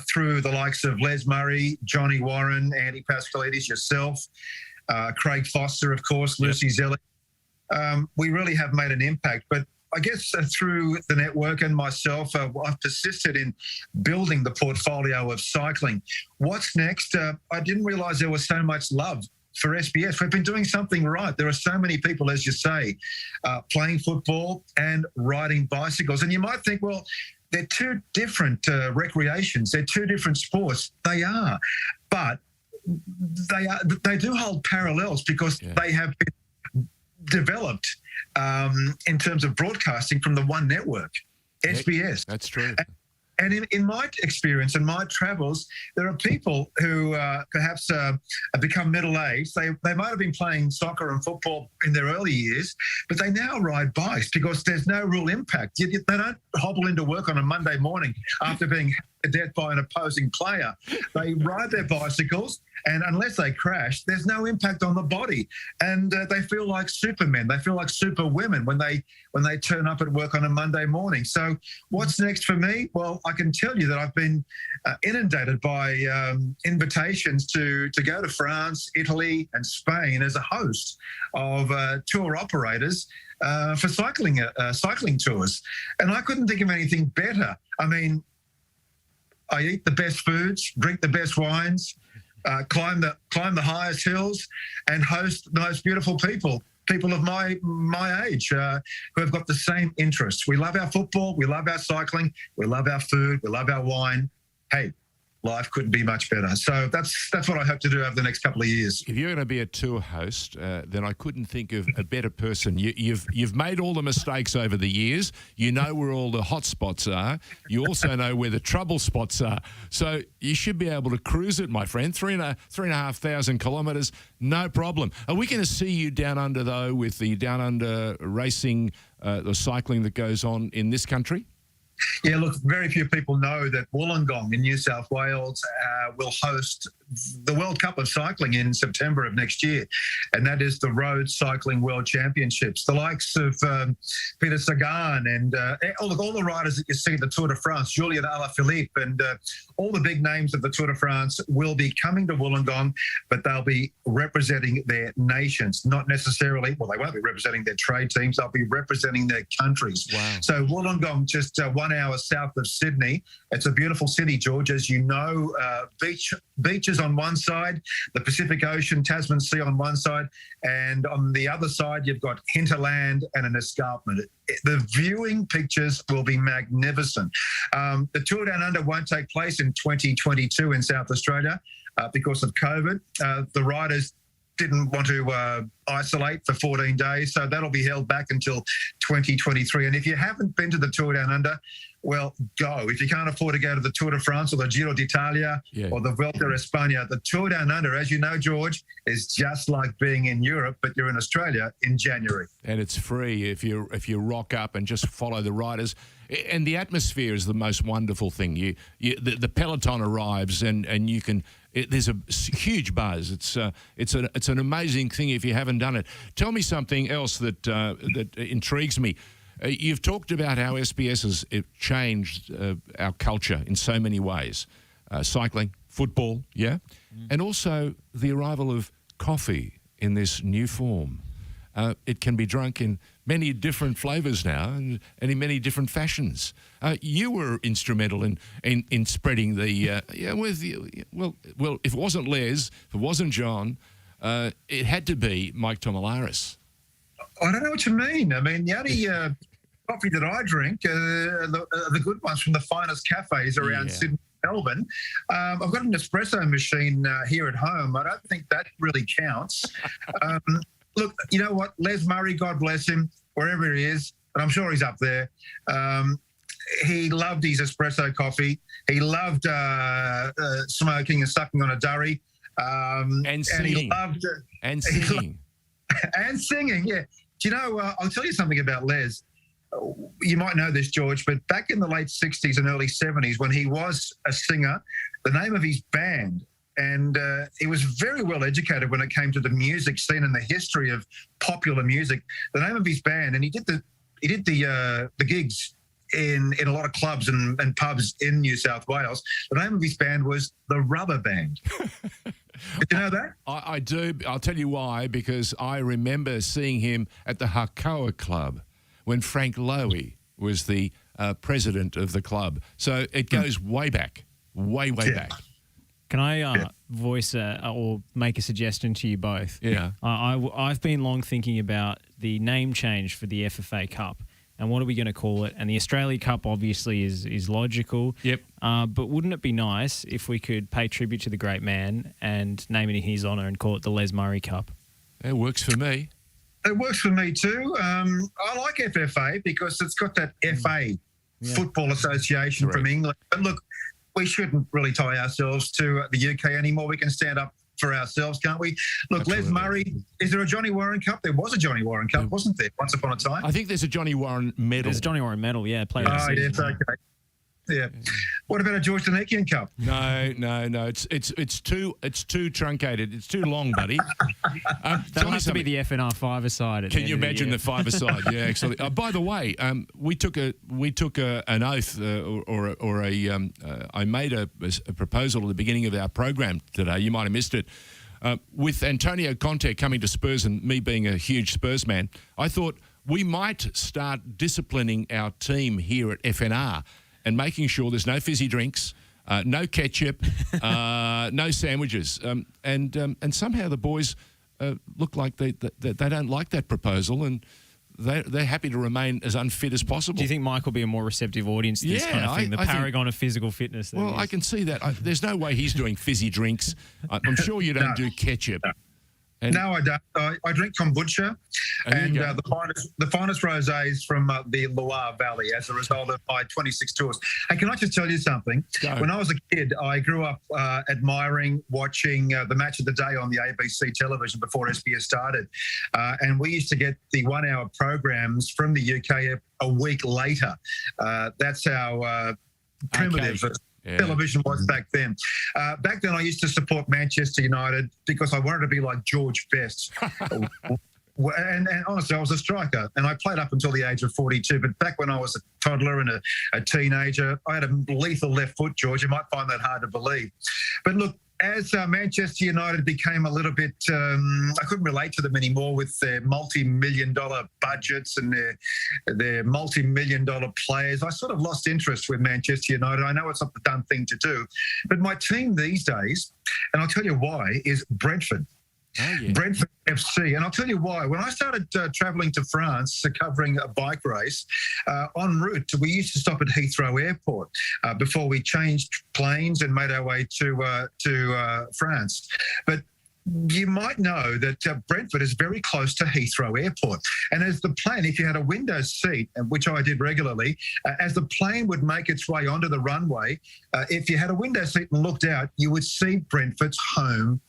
through the likes of Les Murray, Johnny Warren, Andy Pascalidis, yourself, Craig Foster, of course, Lucy Zelli. We really have made an impact. But I guess through the network and myself, I've persisted in building the portfolio of cycling. What's next? I didn't realise there was so much love for SBS. We've been doing something right. There are so many people, as you say, playing football and riding bicycles. And you might think, well, they're two different recreations. They're two different sports. They are. But they do hold parallels because they have been developed in terms of broadcasting from the one network, SBS. That's true. And in my experience and my travels, there are people who perhaps have become middle-aged. They might have been playing soccer and football in their early years, but they now ride bikes because there's no real impact. They don't hobble into work on a Monday morning after being hit to death by an opposing player. They ride their bicycles, and unless they crash, there's no impact on the body. And they feel like supermen. They feel like superwomen when they turn up at work on a Monday morning. So what's next for me? Well, I can tell you that I've been inundated by invitations to go to France, Italy and Spain as a host of tour operators for cycling tours. And I couldn't think of anything better. I mean, I eat the best foods, drink the best wines, climb the highest hills, and host the most beautiful people of my age who have got the same interests. We love our football, we love our cycling, we love our food, we love our wine. Hey, life couldn't be much better. So that's what I hope to do over the next couple of years. If you're going to be a tour host, then I couldn't think of a better person. You've made all the mistakes over the years. You know where all the hot spots are. You also know where the trouble spots are. So you should be able to cruise it, my friend. 3,500 kilometres, no problem. Are we going to see you down under, though, with the down under racing, the cycling that goes on in this country? Yeah, look, very few people know that Wollongong in New South Wales will host the World Cup of Cycling in September of next year, and that is the Road Cycling World Championships. The likes of Peter Sagan and all the riders that you see at the Tour de France, Julian Alaphilippe, and all the big names of the Tour de France will be coming to Wollongong, but they'll be representing their nations, not necessarily, well, they won't be representing their trade teams, they'll be representing their countries. Wow. So Wollongong, just 1 hour south of Sydney. It's a beautiful city, George, as you know, beaches on one side, the Pacific Ocean, Tasman Sea on one side, and on the other side, you've got hinterland and an escarpment. The viewing pictures will be magnificent. The Tour Down Under won't take place in 2022 in South Australia because of COVID. The riders didn't want to isolate for 14 days, so that'll be held back until 2023. And if you haven't been to the Tour Down Under, well, go. If you can't afford to go to the Tour de France or the Giro d'Italia or the Vuelta a España, the Tour Down Under, as you know, George, is just like being in Europe, but you're in Australia in January. And it's free if you rock up and just follow the riders. And the atmosphere is the most wonderful thing. The peloton arrives and you can. There's a huge buzz. It's an amazing thing if you haven't done it. Tell me something else that intrigues me. You've talked about how SBS has changed our culture in so many ways. Cycling, football, and also the arrival of coffee in this new form. It can be drunk in many different flavours now and in many different fashions. You were instrumental in spreading the well, if it wasn't Les, if it wasn't John, it had to be Mike Tomalaris. I don't know what you mean. I mean, the only coffee that I drink the good ones from the finest cafes around Sydney, Melbourne. I've got an espresso machine here at home. I don't think that really counts. Look, you know what? Les Murray, God bless him, wherever he is, and I'm sure he's up there. He loved his espresso coffee. He loved smoking and sucking on a durry. And singing. And he loved and singing. And singing, yeah. Do you know, I'll tell you something about Les. You might know this, George, but back in the late 60s and early 70s, when he was a singer, the name of his band, and he was very well educated when it came to the music scene and the history of popular music. The name of his band, and he did the gigs in a lot of clubs and pubs in New South Wales. The name of his band was the Rubber Band. Did you know that? I do. I'll tell you why, because I remember seeing him at the Hakoa Club when Frank Lowy was the president of the club. So it goes way back, way back. Can I voice or make a suggestion to you both? Yeah. I've been long thinking about the name change for the FFA Cup and what are we going to call it? And the Australia Cup obviously is logical. Yep. But wouldn't it be nice if we could pay tribute to the great man and name it in his honour and call it the Les Murray Cup? It works for me. It works for me too. I like FFA because it's got that FA, Football Association from England. But look, we shouldn't really tie ourselves to the UK anymore. We can stand up for ourselves, can't we? Look, absolutely. Les Murray, is there a Johnny Warren Cup? There was a Johnny Warren Cup, wasn't there, once upon a time? I think there's a Johnny Warren medal. There's a Johnny Warren medal, Player of the season. Yes, okay. Yeah. What about a George Danekian Cup? No. It's too truncated. It's too long, buddy. That'll have to be the FNR five-a-side. Can you imagine the five-a-side? Yeah, actually. By the way, we took an oath, I made a proposal at the beginning of our program today. You might have missed it. With Antonio Conte coming to Spurs and me being a huge Spurs man, I thought we might start disciplining our team here at FNR and making sure there's no fizzy drinks, no ketchup, no sandwiches. And somehow the boys look like they don't like that proposal, and they're happy to remain as unfit as possible. Do you think Mike will be a more receptive audience to this kind of thing, the paragon of physical fitness? Well, I can see that. There's no way he's doing fizzy drinks. I'm sure you don't do ketchup. No, I don't. I drink kombucha and the finest rosés from the Loire Valley as a result of my 26 tours. And can I just tell you something? Go. When I was a kid, I grew up admiring, watching the match of the day on the ABC television before SBS started. And we used to get the 1 hour programs from the UK a week later. That's how primitive television was back then. Back then, I used to support Manchester United because I wanted to be like George Best. And honestly, I was a striker, and I played up until the age of 42. But back when I was a toddler and a teenager, I had a lethal left foot, George. You might find that hard to believe. But look, as Manchester United became a little bit, I couldn't relate to them anymore with their multi-million-dollar budgets and their multi-million-dollar players. I sort of lost interest with Manchester United. I know it's not the done thing to do, but my team these days, and I'll tell you why, is Brentford. Oh, yeah. Brentford FC. And I'll tell you why. When I started travelling to France covering a bike race, en route, we used to stop at Heathrow Airport before we changed planes and made our way to France. But you might know that Brentford is very close to Heathrow Airport. And as the plane, if you had a window seat, which I did regularly, as the plane would make its way onto the runway, if you had a window seat and looked out, you would see Brentford's home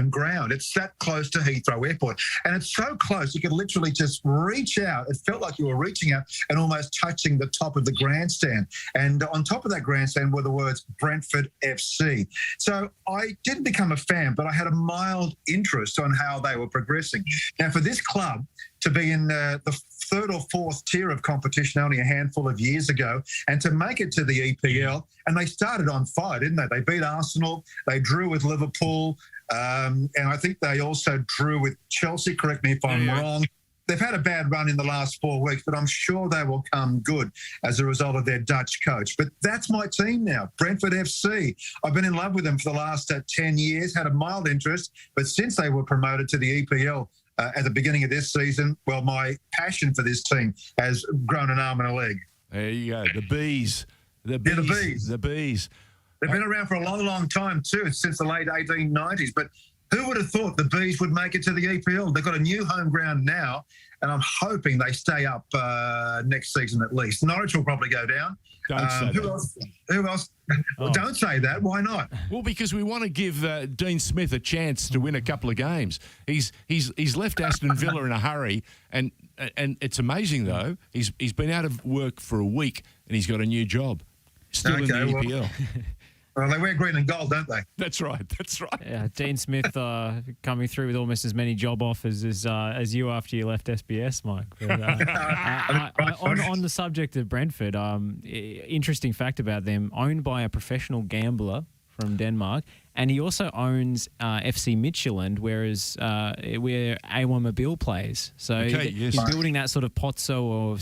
ground. It's that close to Heathrow Airport. And it's so close, you could literally just reach out. It felt like you were reaching out and almost touching the top of the grandstand. And on top of that grandstand were the words Brentford FC. So I didn't become a fan, but I had a mild interest on how they were progressing. Now, for this club to be in the third or fourth tier of competition only a handful of years ago, and to make it to the EPL, and they started on fire, didn't they? They beat Arsenal, they drew with Liverpool, and I think they also drew with Chelsea, correct me if I'm wrong. They've had a bad run in the last 4 weeks, but I'm sure they will come good as a result of their Dutch coach. But that's my team now, Brentford FC. I've been in love with them for the last 10 years, had a mild interest, but since they were promoted to the EPL at the beginning of this season, well, my passion for this team has grown an arm and a leg. There you go, the Bees. The Bees. They've been around for a long, long time too, since the late 1890s. But who would have thought the Bees would make it to the EPL? They've got a new home ground now, and I'm hoping they stay up next season at least. Norwich will probably go down. Don't say who that. else? Who else? Well, don't say that. Why not? Well, because we want to give Dean Smith a chance to win a couple of games. He's left Aston Villa in a hurry, and it's amazing though. He's been out of work for a week, and he's got a new job. Still in the EPL. Well, they wear green and gold, don't they? That's right. Yeah, Dean Smith coming through with almost as many job offers as you after you left SBS, Mike. But, on the subject of Brentford, interesting fact about them, owned by a professional gambler from Denmark, and he also owns FC Midtjylland, whereas where A1 Mobile plays. So he's building that sort of Pozzo or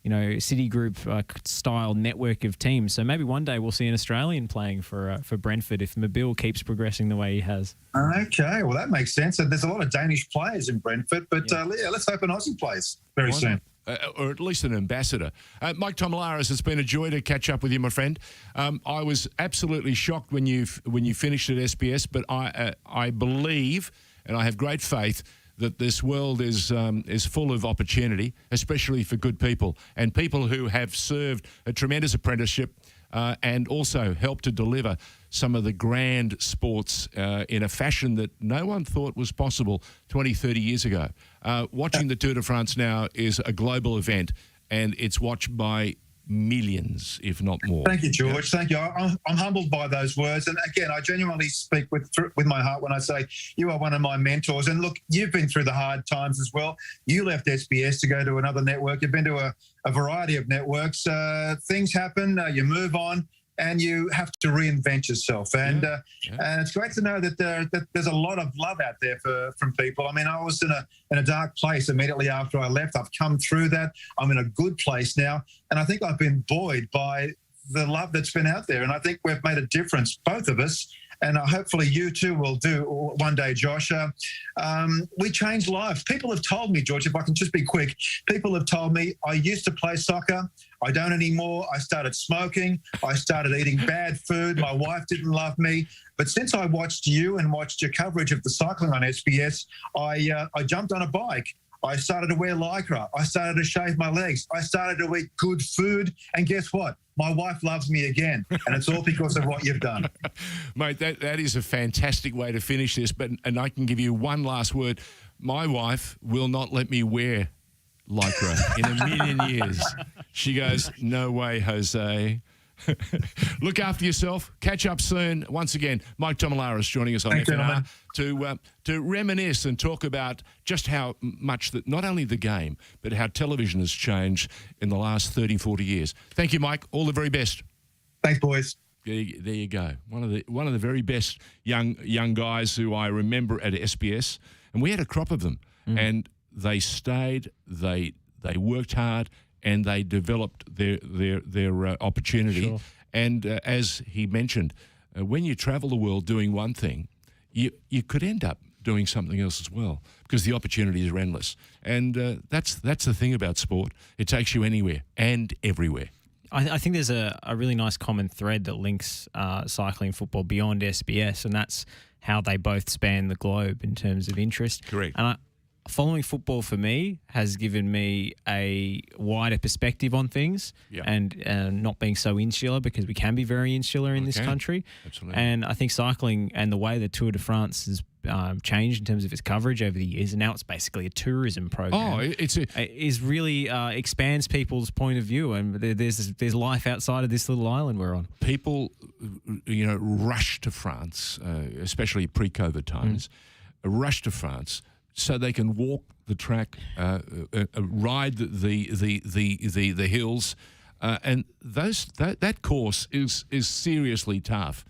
Citigroup style network of teams. So maybe one day we'll see an Australian playing for Brentford if Mobile keeps progressing the way he has. Okay, well that makes sense. And there's a lot of Danish players in Brentford, but let's hope an Aussie plays very soon. Or at least an ambassador. Mike Tomalaris, it's been a joy to catch up with you, my friend. I was absolutely shocked when you finished at SBS, but I believe, and I have great faith, that this world is full of opportunity, especially for good people and people who have served a tremendous apprenticeship and also helped to deliver some of the grand sports in a fashion that no one thought was possible 20, 30 years ago. Watching the Tour de France now is a global event, and it's watched by millions, if not more. Thank you, George. Thank you. I'm humbled by those words. And again, I genuinely speak with my heart when I say you are one of my mentors. And look, you've been through the hard times as well. You left SBS to go to another network. You've been to a variety of networks. Things happen. You move on. And you have to reinvent yourself. And and it's great to know that there's a lot of love out there from people. I mean, I was in a dark place immediately after I left. I've come through that. I'm in a good place now. And I think I've been buoyed by the love that's been out there. And I think we've made a difference, both of us. And hopefully you too will do one day, Josh. We changed lives. People have told me, George, if I can just be quick, people have told me I used to play soccer. I don't anymore. I started smoking. I started eating bad food. My wife didn't love me. But since I watched you and watched your coverage of the cycling on SBS, I jumped on a bike. I started to wear Lycra. I started to shave my legs. I started to eat good food. And guess what? My wife loves me again. And it's all because of what you've done. Mate, that is a fantastic way to finish this. And I can give you one last word. My wife will not let me wear Lycra in a million years. She goes, no way, Jose. Look after yourself. Catch up soon. Once again, Mike Tomalaris joining us on FNR to reminisce and talk about just how much that not only the game, but how television has changed in the last 30, 40 years. Thank you, Mike. All the very best. Thanks, boys. There you go. One of the very best young guys who I remember at SBS, and we had a crop of them, and they stayed. They worked hard. And they developed their opportunity. Sure. And as he mentioned, when you travel the world doing one thing, you could end up doing something else as well because the opportunities are endless. And that's the thing about sport. It takes you anywhere and everywhere. I think there's a really nice common thread that links cycling football beyond SBS, and that's how they both span the globe in terms of interest. Correct. And following football for me has given me a wider perspective on things, and not being so insular, because we can be very insular in this country. Absolutely. And I think cycling and the way the Tour de France has changed in terms of its coverage over the years, and now it's basically a tourism program. Is really expands people's point of view, and there's life outside of this little island we're on. People, rush to France, especially pre-COVID times, rush to France so they can walk the track, ride the hills, and that course is seriously tough.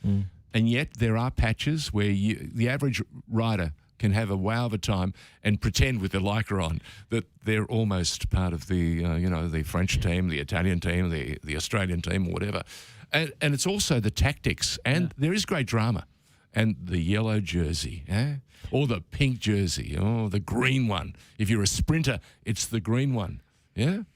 And yet there are patches where the average rider can have a wow of a time and pretend with their lycra on that they're almost part of the the French team, the Italian team, the Australian team, or whatever. And it's also the tactics, and there is great drama. And the yellow jersey, or the pink jersey, or the green one. If you're a sprinter, it's the green one, And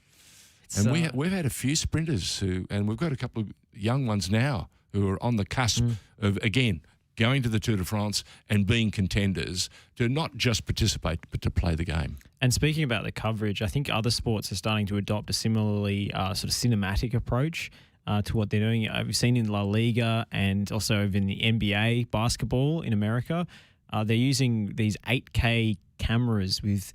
we've had a few sprinters and we've got a couple of young ones now who are on the cusp of, again, going to the Tour de France and being contenders to not just participate, but to play the game. And speaking about the coverage, I think other sports are starting to adopt a similarly sort of cinematic approach to what they're doing. We've seen in La Liga and also in the NBA basketball in America, they're using these 8K cameras with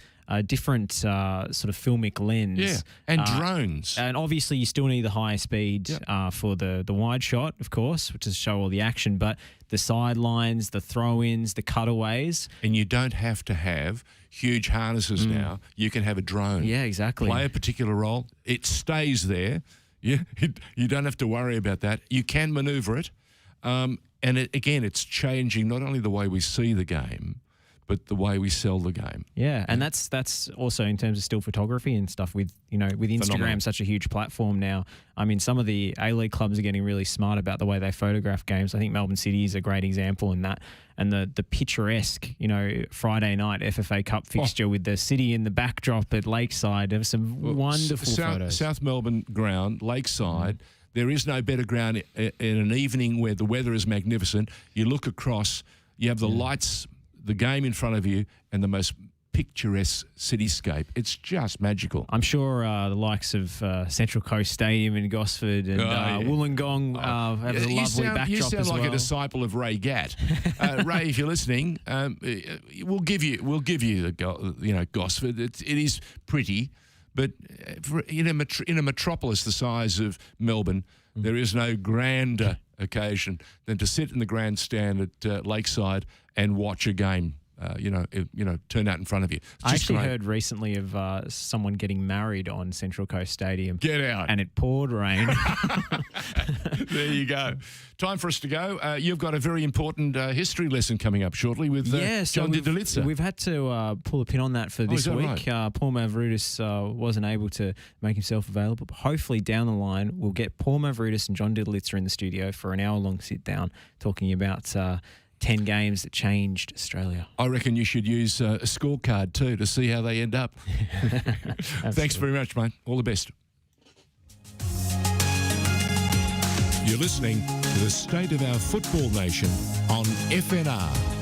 different sort of filmic lens. And drones. And obviously you still need the higher speed for the wide shot, of course, which is to show all the action, but the sidelines, the throw-ins, the cutaways. And you don't have to have huge harnesses now. You can have a drone. Yeah, exactly. Play a particular role. It stays there. You don't have to worry about that. You can manoeuvre it. And it's changing not only the way we see the game, but the way we sell the game. Yeah, and that's also in terms of still photography and stuff with Instagram, Phenomenal. such a huge platform now. I mean, some of the A-League clubs are getting really smart about the way they photograph games. I think Melbourne City is a great example in that. And the picturesque, Friday night FFA Cup fixture with the city in the backdrop at Lakeside. There were some wonderful photos. South Melbourne ground, Lakeside. There is no better ground in an evening where the weather is magnificent. You look across, you have the lights, the game in front of you, and the most picturesque cityscape. It's just magical. I'm sure the likes of Central Coast Stadium in Gosford and Wollongong have a lovely backdrop as well. You sound like a disciple of Ray Gatt. Ray, if you're listening, we'll give you the Gosford. It is pretty, but in a metropolis the size of Melbourne, there is no grander occasion than to sit in the grandstand at Lakeside and watch a game. Turn out in front of you. I actually heard recently of someone getting married on Central Coast Stadium. Get out. And it poured rain. There you go. Time for us to go. You've got a very important history lesson coming up shortly with John Didalitza. We've had to pull a pin on that for this week. Right? Paul Mavroudis wasn't able to make himself available, but hopefully down the line we'll get Paul Mavroudis and John Didalitza in the studio for an hour-long sit-down talking about 10 games that changed Australia. I reckon you should use a scorecard too to see how they end up. Thanks very much, mate. All the best. You're listening to the State of Our Football Nation on FNR.